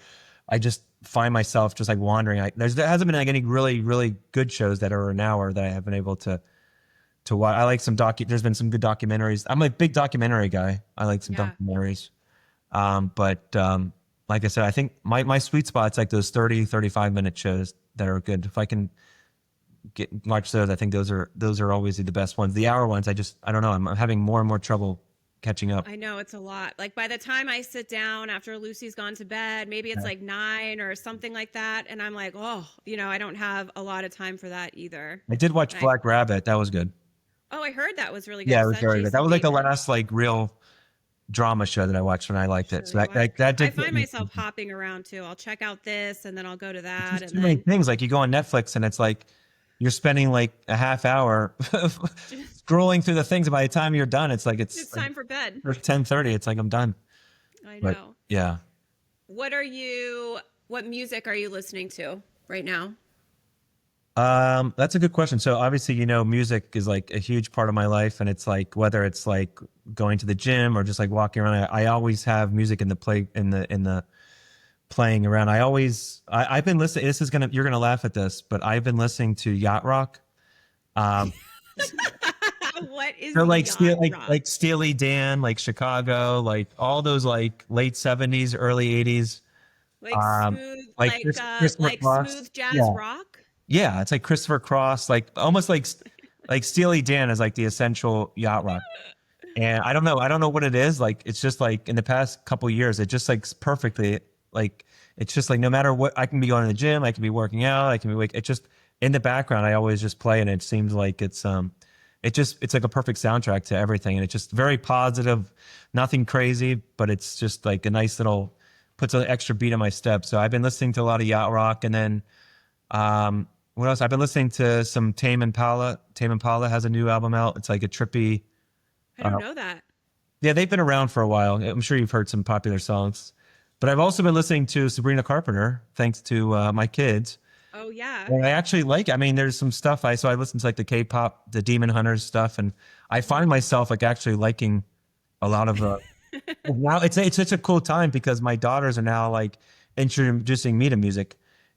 I just find myself just like wandering. There hasn't been like any really good shows that are an hour that I have been able to watch. I like there's been some good documentaries. I'm a big documentary guy. I like some documentaries. But like I said, I think my sweet spot's like those 35 minute shows that are good. If I can watch those, I think those are always the best ones. The hour ones, I don't know. I'm having more and more trouble catching up. I know it's a lot. Like by the time I sit down after Lucy's gone to bed, maybe it's like 9 or something like that. And I'm like, oh, I don't have a lot of time for that either. I did watch Black Rabbit. That was good. Oh, I heard that was really good. Yeah, it was very good. That was like the last like real drama show that I watched when I liked it. So that did. I find myself hopping around too. I'll check out this and then I'll go to that. Too many things. Like you go on Netflix and it's like you're spending like a half hour scrolling through the things. And by the time you're done, it's like it's time for bed. Or 10:30. It's like I'm done. I know. But, yeah. What music are you listening to right now? That's a good question. So obviously, music is like a huge part of my life, and it's like whether it's like going to the gym or just like walking around, I always have music in the playing around. I've been listening. You're gonna laugh at this, but I've been listening to yacht rock. What is so like yacht rock? like Steely Dan, like Chicago, like all those like late 70s, early 80s, like smooth, like smooth jazz rock. Yeah, it's like Christopher Cross, like almost like Steely Dan is like the essential yacht rock. And I don't know what it is. Like it's just like in the past couple of years, it just like perfectly Like it's just like no matter what, I can be going to the gym, I can be working out, I can be like it's just in the background. I always just play, and it seems like it's like a perfect soundtrack to everything, and it's just very positive, nothing crazy, but it's just like a nice little puts an extra beat in my step. So I've been listening to a lot of yacht rock, and then what else? I've been listening to some Tame Impala. Tame Impala has a new album out. It's like a trippy. I don't Uh, know that. yeah, they've been around for a while. I'm sure you've heard some popular songs, but I've also been listening to Sabrina Carpenter thanks to my kids. Oh yeah. And I actually like. I mean, there's some stuff I listen to like the K-pop, the Demon Hunters stuff, and I find myself like actually liking a lot of now it's such a cool time because my daughters are now like introducing me to music,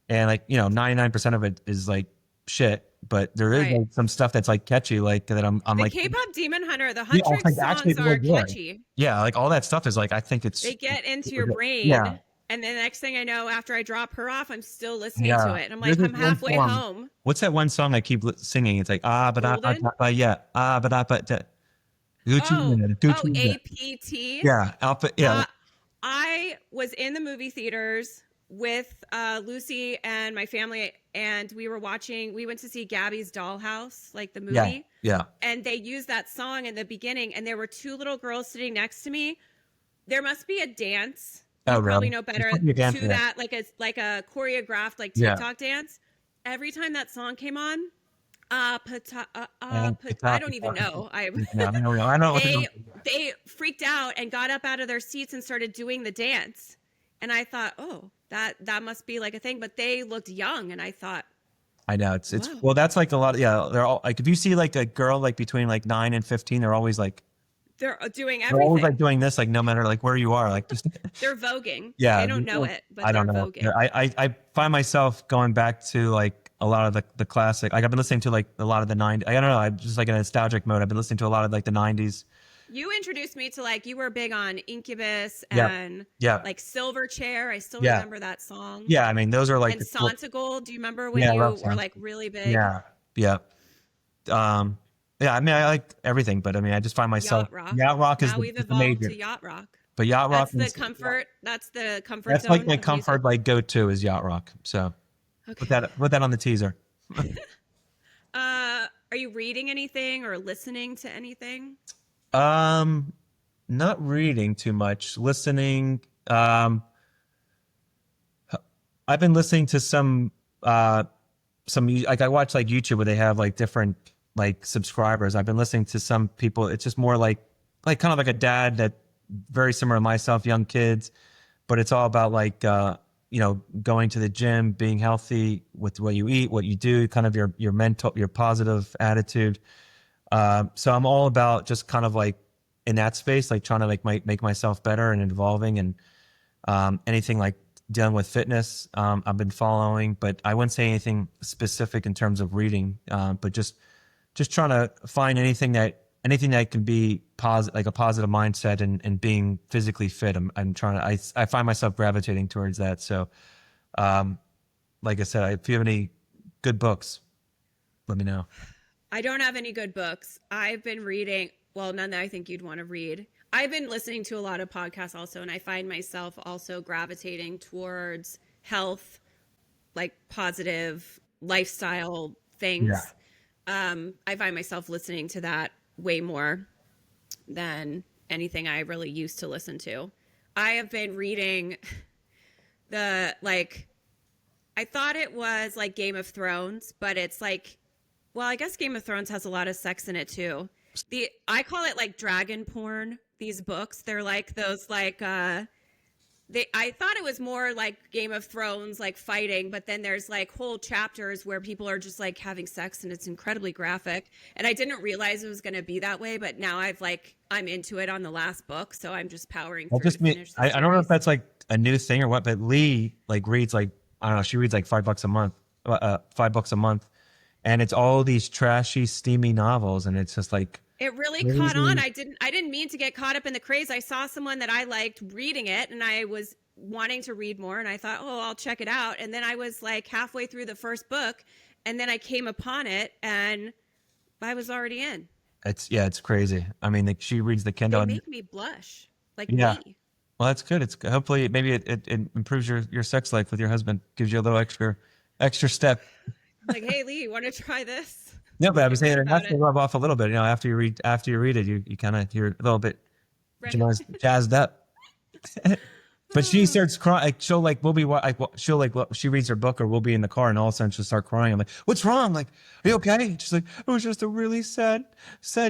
and like 99% of it is like shit, but there is Right. like some stuff that's like catchy, like that I'm The like K-pop Demon Hunter, the yeah, it's Huntrix like actually songs really are good. catchy. Yeah, like all that stuff is like I think it's They get into super your good. Yeah, brain, and then the next thing I know, after I drop her off, I'm still listening to yeah. it. And I'm There's like, this I'm one halfway song. home. What's that one song I keep singing? It's like Golden. yeah Gucci Oh, oh, Gucci. APT. Yeah, Alpha. Yeah, Uh, I was in the movie theaters with Lucy and my family, and we went to see Gabby's Dollhouse, like the yeah, movie. yeah. And they used that song in the beginning, and there were two little girls sitting next to me. There must be a dance. Oh, You probably really? know Just better put me down for to that. that, like a choreographed like Yeah. TikTok dance. Every time that song came on, I TikTok, don't even TikTok. know. I Yeah, I know what they they freaked out and got up out of their seats and started doing the dance. And I thought, oh, that must be like a thing. But they looked young, and I thought, I know it's whoa, well that's like a lot. Yeah, they're all like if you see like a girl like between like 9 and 15, they're doing they're always like everything. doing this like no matter like where you are like just They're voguing. They yeah. don't know it, but I they're don't know. voguing. I find myself going back to like a lot of the classic. Like I've been listening to like a lot of the 90s. I don't know. I'm just like in a nostalgic mode. I've been listening to a lot of like the 90s. You introduced me to like you were big on Incubus Yeah, and yeah, like Silverchair. I still yeah, remember that song. yeah. I mean those are like And the cool. Santigold. Do you remember when Yeah, I you love were sound. like really big? Yeah, yeah. Um, yeah, I mean, I like everything, but I mean, I just find myself Yacht rock. yacht rock Now is we've the evolved to major, yacht rock. but yacht rock is That's the comfort that's like zone my of music. comfort like go to is yacht rock. So Okay. put that on the teaser. Are you reading anything or listening to anything? Um, not reading too much, listening. I've been listening to like I watch like YouTube where they have like different like subscribers. I've been listening to some people. It's just more like kind of like a dad that very similar to myself, young kids, but it's all about like going to the gym, being healthy with what you eat, what you do, kind of your mental, your positive attitude. So I'm all about just kind of like in that space, like trying to make myself better and evolving and anything like dealing with fitness. I've been following, but I wouldn't say anything specific in terms of reading. But just trying to find anything that can be positive, like a positive mindset and being physically fit. I'm trying to, I find myself gravitating towards that. So, like I said, if you have any good books, let me know. I don't have any good books. I've been reading, well, none that I think you'd want to read. I've been listening to a lot of podcasts also, and I find myself also gravitating towards health, like positive lifestyle Yeah. things. I find myself listening to that way more than anything I really used to listen to. I have been reading the like I thought it was like Game of Thrones, but it's like well, I guess Game of Thrones has a lot of sex in it too. I call it like dragon porn, these books. They're like those like I thought it was more like Game of Thrones, like fighting, but then there's like whole chapters where people are just like having sex and it's incredibly graphic. And I didn't realize it was going to be that way, but now I'm into it on the last book, so I'm just powering Well, through just to me. finish the I don't know if series. that's like a new thing or what, but Lee like reads like I don't know. She reads like $5 a month, $5 a month, and it's all these trashy, steamy novels, and it's just like It really caught on. crazy. I didn't mean to get caught up in the craze. I saw someone that I liked reading it and I was wanting to read more and I thought, "Oh, I'll check it out." And then I was like halfway through the first book and then I came upon it and I was already in. It's crazy. I mean, like, she reads the Kindle, They and make me blush. Like yeah. me. Well, that's good. It's hopefully maybe it improves your sex life with your husband, gives you a little extra step. Like, hey, Lee, want to try this? No, but I was Get read saying it has about to it. rub off a little bit. You know, after you read it, you kind of you're a little bit Right. jazzed up. But she starts crying. Like she'll like we'll be she'll like she reads her book or we'll be in the car and all of a sudden she'll start crying. I'm like, what's wrong? Like, are you okay? She's like, it was just a really sad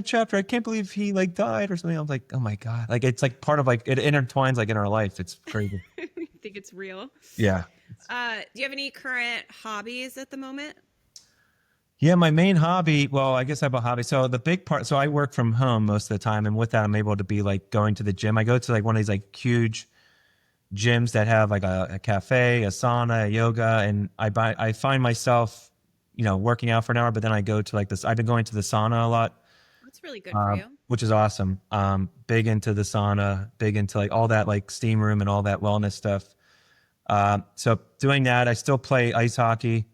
chapter. I can't believe he like died or something. I'm like, oh my god. Like it's like part of like it intertwines like in our life. It's crazy. I think it's real. Yeah. Do you have any current hobbies at the moment? Yeah, my main hobby, well, I guess I have a hobby. So the big part, so I work from home most of the time, and with that, I'm able to be like going to the gym. I go to like one of these like huge gyms that have like a cafe, a sauna, a yoga, and I find myself, working out for an hour, but then I go to like this. I've been going to the sauna a lot, That's really good for you. which is awesome. Big into the sauna, big into like all that like steam room and all that wellness stuff. So doing that, I still play ice hockey.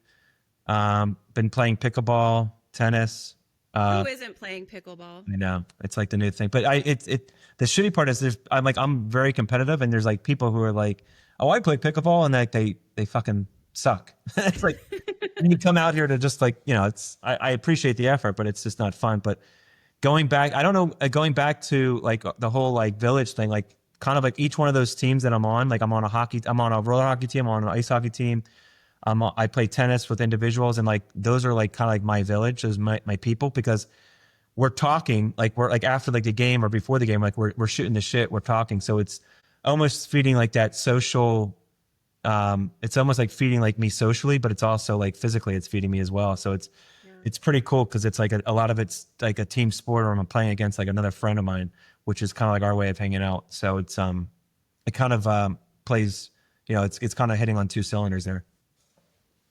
Been playing pickleball, tennis. Who isn't playing pickleball? I know it's like the new thing, but the shitty part is I'm very competitive, and there's like people who are like, oh, I play pickleball, and like they fucking suck. It's like and you come out here to just like I appreciate the effort, but it's just not fun. But going back, I don't know, going back to like the whole like village thing, like kind of like each one of those teams that I'm on, like I'm on a roller hockey team, I'm on an ice hockey team. I play tennis with individuals, and like those are like kind of like my village, those my people, because we're talking like we're like after like the game or before the game, like we're shooting the shit, we're talking. So it's almost feeding like that social. It's almost like feeding like me socially, but it's also like physically, it's feeding me as well. So it's pretty cool because it's like a lot of it's like a team sport, or I'm playing against like another friend of mine, which is kind of like our way of hanging out. So it kind of plays, it's kind of hitting on two cylinders there.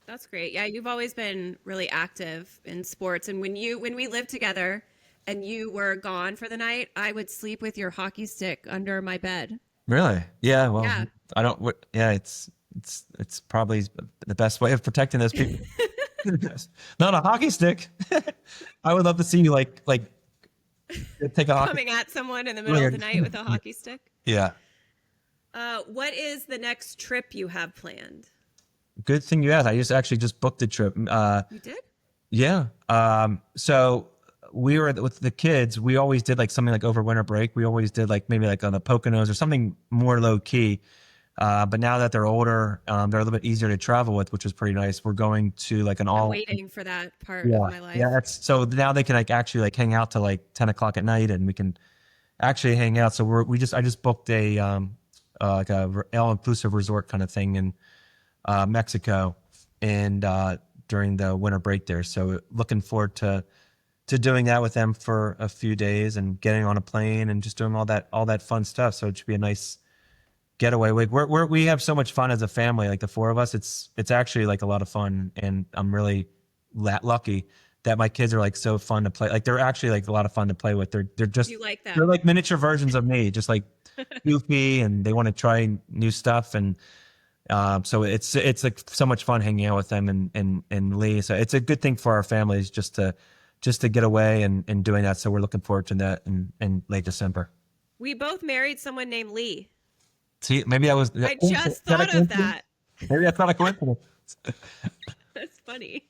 That's great. Yeah, you've always been really active in sports. And when we lived together and you were gone for the night, I would sleep with your hockey stick under my bed. Really? Yeah. Well, Yeah. I don't. Yeah, it's probably the best way of protecting those people. Not a hockey stick. I would love to see you like take a hockey. Coming at someone in the middle of the night with a hockey stick. Yeah. What is the next trip you have planned? Good thing you asked. I just booked a trip. You did? Yeah. So we were with the kids. We always did like something like over winter break. We always did like maybe like on the Poconos or something more low key. But now that they're older, they're a little bit easier to travel with, which is pretty nice. We're going to like an I'm all waiting for that part of my life. Yeah. So now they can like actually like hang out till like 10 o'clock at night, and we can actually hang out. So I just booked a like a all inclusive resort kind of thing in Mexico, and during the winter break there. So looking forward to doing that with them for a few days and getting on a plane and just doing all that fun stuff. So it should be a nice getaway. Like we have so much fun as a family, like the four of us. It's actually like a lot of fun, and I'm really lucky that my kids are like so fun to play. Like they're actually like a lot of fun to play with. They're just You like that? they're like miniature versions of me, just like goofy, and they want to try new stuff. And so it's like so much fun hanging out with them and Lee. So it's a good thing for our families just to get away and doing that. So we're looking forward to that in late December. We both married someone named Lee. See, maybe I just thought of that. Maybe that's not a coincidence. That's funny.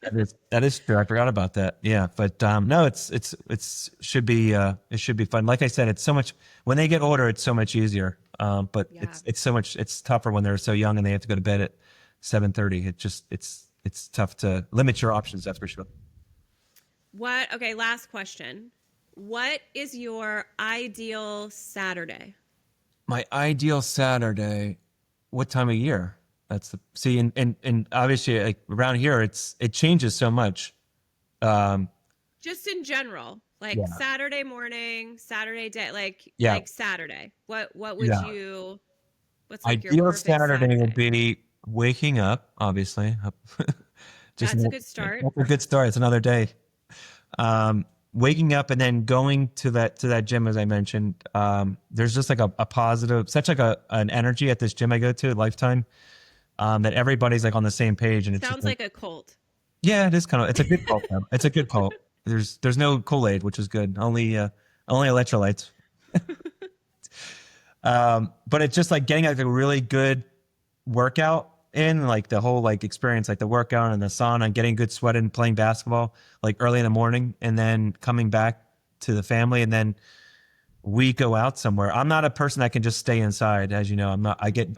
That is true. I forgot about that. Yeah, but no, it should be fun. Like I said, it's so much when they get older, it's so much easier. But Yeah. it's tougher when they're so young and they have to go to bed at 7:30. It's tough to limit your options. That's for sure. Okay, last question. What is your ideal Saturday? My ideal Saturday, what time of year? And obviously like around here it changes so much. Just in general, like Yeah. Saturday morning, Saturday day, like Saturday. What would Yeah. you? What's like your Ideal perfect Saturday would Saturday? be waking up, obviously. That's a good start. That's a good start. It's another day. Waking up and then going to that gym, as I mentioned. There's just like a positive, such like an energy at this gym I go to, Lifetime, that everybody's like on the same page. And it's Sounds like a cult. yeah, it is kind of. It's a good cult. It's a good cult. There's no Kool-Aid, which is good. Only electrolytes. But it's just like getting like a really good workout in, like the whole like experience, like the workout and the sauna, getting good sweat in, playing basketball like early in the morning, and then coming back to the family, and then we go out somewhere. I'm not a person that can just stay inside, as you know.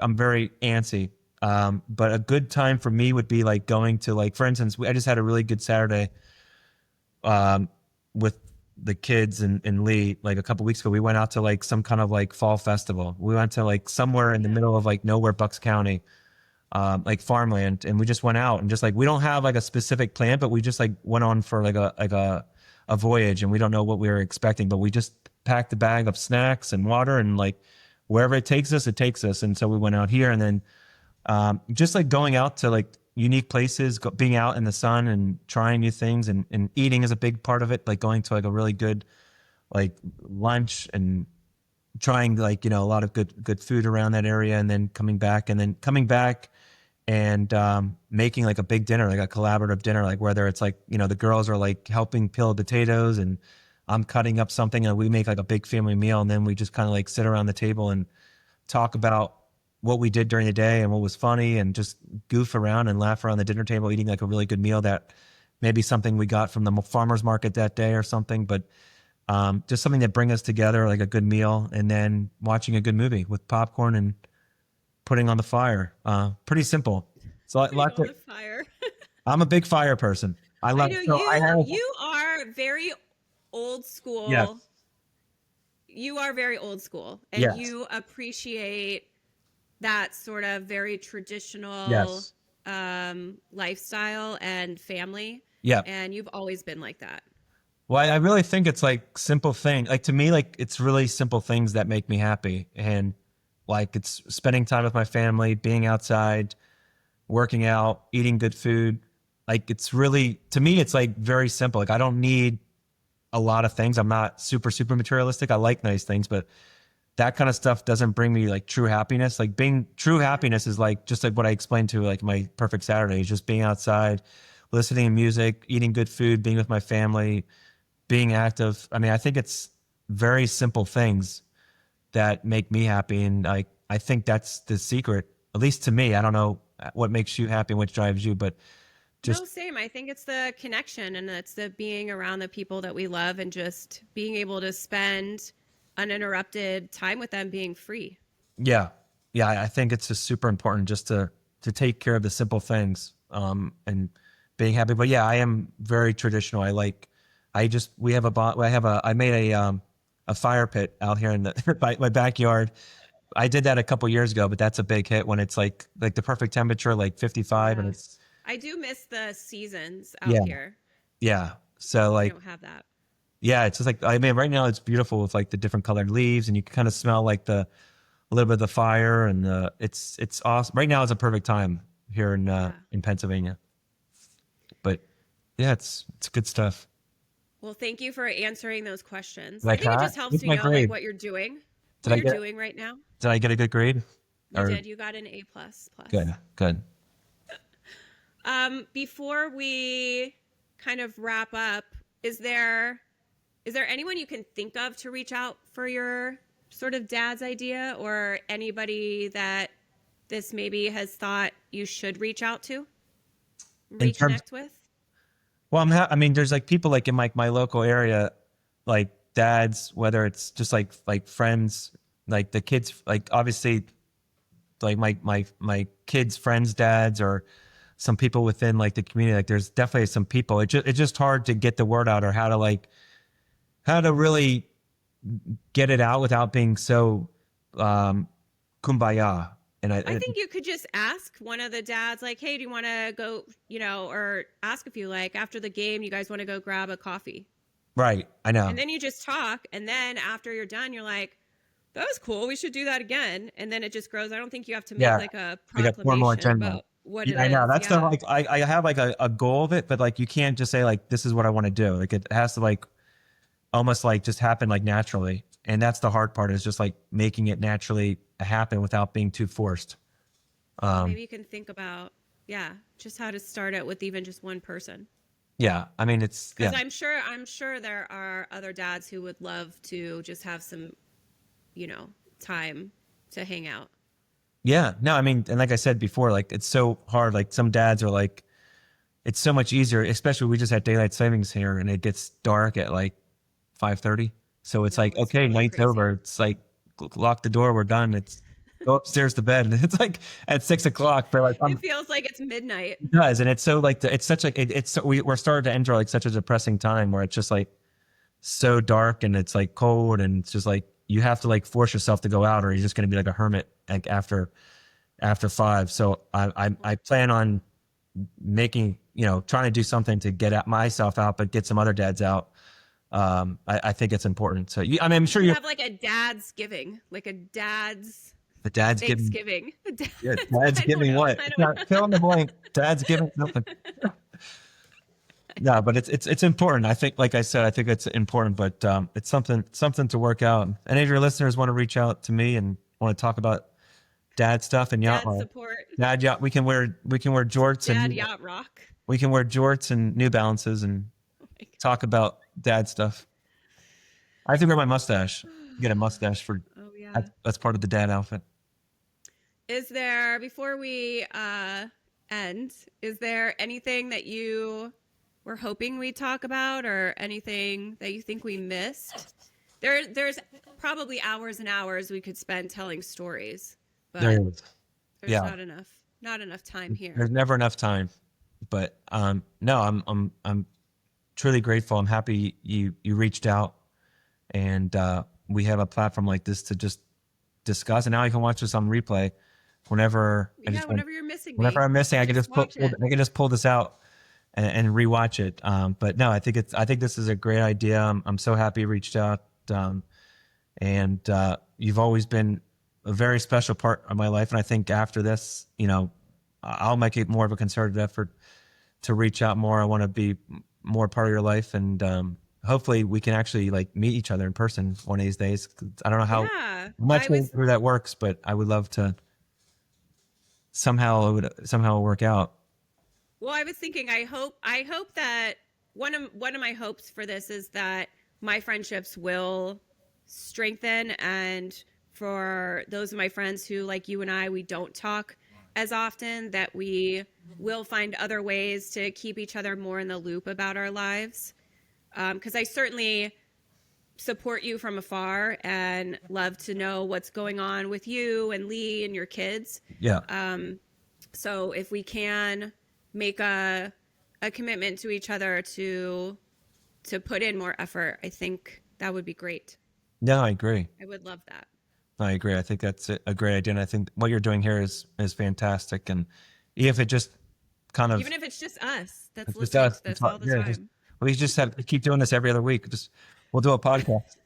I'm very antsy. But a good time for me would be like going to, like, for instance, I just had a really good Saturday with the kids and Lee, like a couple weeks ago. We went out to like some kind of like fall festival. We went to like somewhere in the middle of like nowhere, Bucks County, like farmland, and we just went out and just like, we don't have like a specific plan, but we just like went on for like a voyage, and we don't know what we were expecting, but we just packed a bag of snacks and water, and like wherever it takes us, it takes us. And so we went out here, and then just like going out to like unique places, being out in the sun and trying new things, and eating is a big part of it. Like going to like a really good like lunch and trying like, a lot of good food around that area, and then coming back and making like a big dinner, like a collaborative dinner, like whether it's like, the girls are like helping peel potatoes and I'm cutting up something, and we make like a big family meal, and then we just kind of like sit around the table and talk about what we did during the day and what was funny, and just goof around and laugh around the dinner table, eating like a really good meal that maybe something we got from the farmer's market that day or something, but just something that bring us together, like a good meal, and then watching a good movie with popcorn and putting on the fire. Pretty simple. So Putting on the fire. I'm a big fire person. I I love, know so I have, you are very old yes, school. You are very old school, and yes, you appreciate that sort of very traditional yes, lifestyle and family. yeah. And you've always been like that. Well, I really think it's like simple thing. Like to me, like it's really simple things that make me happy. And like it's spending time with my family, being outside, working out, eating good food. Like it's really, to me, it's like very simple. Like I don't need a lot of things. I'm not super materialistic. I like nice things, but that kind of stuff doesn't bring me like true happiness. Like being true happiness is like just like what I explained to like my perfect Saturday is just being outside, listening to music, eating good food, being with my family, being active. I mean, I think it's very simple things that make me happy. And I think that's the secret, at least to me. I don't know what makes you happy and what drives you, but No, just, same. I think it's the connection, and it's the being around the people that we love, and just being able to spend uninterrupted time with them, being free. yeah. Yeah. I think it's just super important just to take care of the simple things, and being happy. But yeah, I am very traditional. I made a fire pit out here in my backyard. I did that a couple years ago, but that's a big hit when it's like the perfect temperature, like 55, and Yeah. it's, I do miss the seasons out yeah, here. yeah. So We like, don't have that. yeah, it's just like, I mean, right now it's beautiful with like the different colored leaves, and you can kind of smell like a little bit of the fire, and it's awesome. Right now is a perfect time here Yeah. in Pennsylvania. But yeah, it's good stuff. Well, thank you for answering those questions. I Like, think it huh? just helps What's me my know like grade? what you're doing, Did what I you're get doing right now. did I get a good grade? You Or did. You got an A plus plus. good, good. Before we kind of wrap up, is there anyone you can think of to reach out for your sort of dad's idea, or anybody that this maybe has thought you should reach out to, In terms, reconnect with? well, I mean, there's like people like in my local area, like dads, whether it's just like friends, like the kids, like obviously like my kids' friends' dads, or some people within like the community. Like there's definitely some people. It's just hard to get the word out, or how to really get it out without being so kumbaya. And I think you could just ask one of the dads, like, hey, do you want to go, or ask if you like after the game, you guys want to go grab a coffee. right, I know. And then you just talk. And then after you're done, you're like, that was cool. We should do that again. And then it just grows. I don't think you have to make Yeah, like a we got one more proclamation agenda. about what it Yeah, I know. is. That's the Yeah. like I have like a goal of it, but like you can't just say like this is what I want to do. Like it has to like almost like just happen like naturally. And that's the hard part, is just like making it naturally happen without being too forced. Well, maybe you can think about, yeah, just how to start it with even just one person. Yeah. I mean it's, Because yeah. I'm sure there are other dads who would love to just have some, time to hang out. Yeah, no, I mean, and like I said before, like it's so hard. Like some dads are like, it's so much easier, especially we just had daylight savings here and it gets dark at like 5:30. So it's No, like, it's okay, really night's crazy. over. It's like, lock the door. We're done. It's go upstairs to bed. And it's like at 6 o'clock, but like, It feels like it's midnight. it does. And it's so like, it's such like, it's, so we're starting to enter like such a depressing time where it's just like so dark and it's like cold and it's just like, you have to like force yourself to go out or you're just going to be like a hermit like after 5. So I plan on making, trying to do something to get myself out, but get some other dads out. I think it's important. So I mean, I'm sure you have like a dad's giving, like a dad's the dad's giving. Thanksgiving. Yeah, dad's giving what? Fill in the blank. Dad's giving something. No, but it's important. I think, like I said, I think it's important, but it's something to work out. Any of your listeners want to reach out to me and want to talk about dad stuff and yacht dad support. Dad yacht. We can wear jorts dad and yacht rock. We can wear jorts and New Balances and talk about dad stuff. I have to wear my mustache. Get a mustache for. Oh yeah. That's part of the dad outfit. Is there, before we end, is there anything that you were hoping we'd talk about or anything that you think we missed? There's probably hours and hours we could spend telling stories, but there's not enough time here. There's never enough time, but no, I'm truly grateful. I'm happy you reached out and we have a platform like this to just discuss, and now you can watch this on replay whenever you're missing whenever I'm missing, I can just pull this out and rewatch it. But no, I think this is a great idea. I'm so happy you reached out. And you've always been a very special part of my life. And I think after this, I'll make it more of a concerted effort to reach out more. I want to be more part of your life. And hopefully we can actually like meet each other in person one of these days. I don't know how much that works, but I would love to somehow work out. Well, I was thinking, I hope that one of my hopes for this is that my friendships will strengthen, and for those of my friends who, like you and I, we don't talk as often, that we will find other ways to keep each other more in the loop about our lives. Because I certainly support you from afar and love to know what's going on with you and Lee and your kids. Yeah. So if we can make a commitment to each other to put in more effort, I think that would be great. No, I agree. I would love that. I agree. I think that's a great idea. And I think what you're doing here is fantastic. And even if it's just us, that's listening to this all the time. We just have to keep doing this every other week. We'll do a podcast.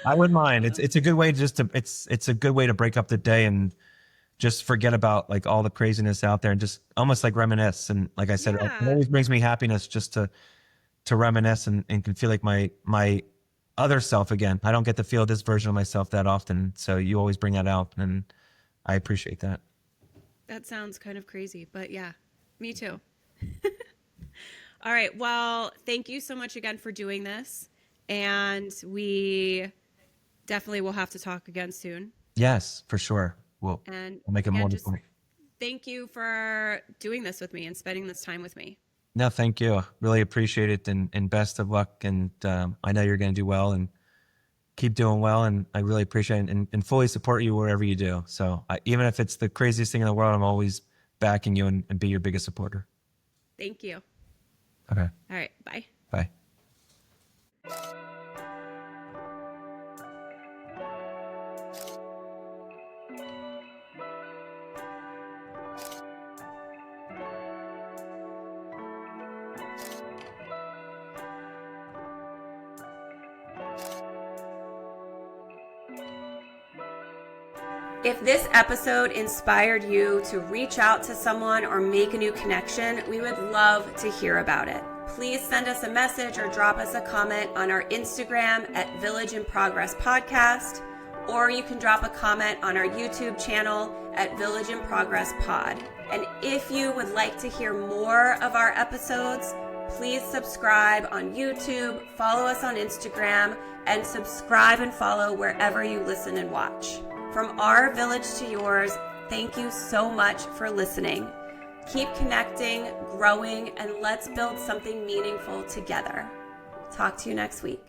I wouldn't mind. It's a good way it's a good way to break up the day and just forget about like all the craziness out there and just almost like reminisce. And like I said, it always brings me happiness just to reminisce and can feel like my other self again. I don't get to feel this version of myself that often. So you always bring that out and I appreciate that. That sounds kind of crazy, but yeah, me too. All right. Well, thank you so much again for doing this. And we definitely will have to talk again soon. Yes, for sure. We'll make it more important. Thank you for doing this with me and spending this time with me. No, thank you. Really appreciate it and best of luck. And I know you're going to do well and keep doing well. And I really appreciate it and fully support you wherever you do. So even if it's the craziest thing in the world, I'm always backing you and be your biggest supporter. Thank you. Okay. All right. Bye. Bye. If this episode inspired you to reach out to someone or make a new connection, we would love to hear about it. Please send us a message or drop us a comment on our Instagram at Village in Progress Podcast, or you can drop a comment on our YouTube channel at Village in Progress Pod. And if you would like to hear more of our episodes, please subscribe on YouTube, follow us on Instagram, and subscribe and follow wherever you listen and watch. From our village to yours, thank you so much for listening. Keep connecting, growing, and let's build something meaningful together. Talk to you next week.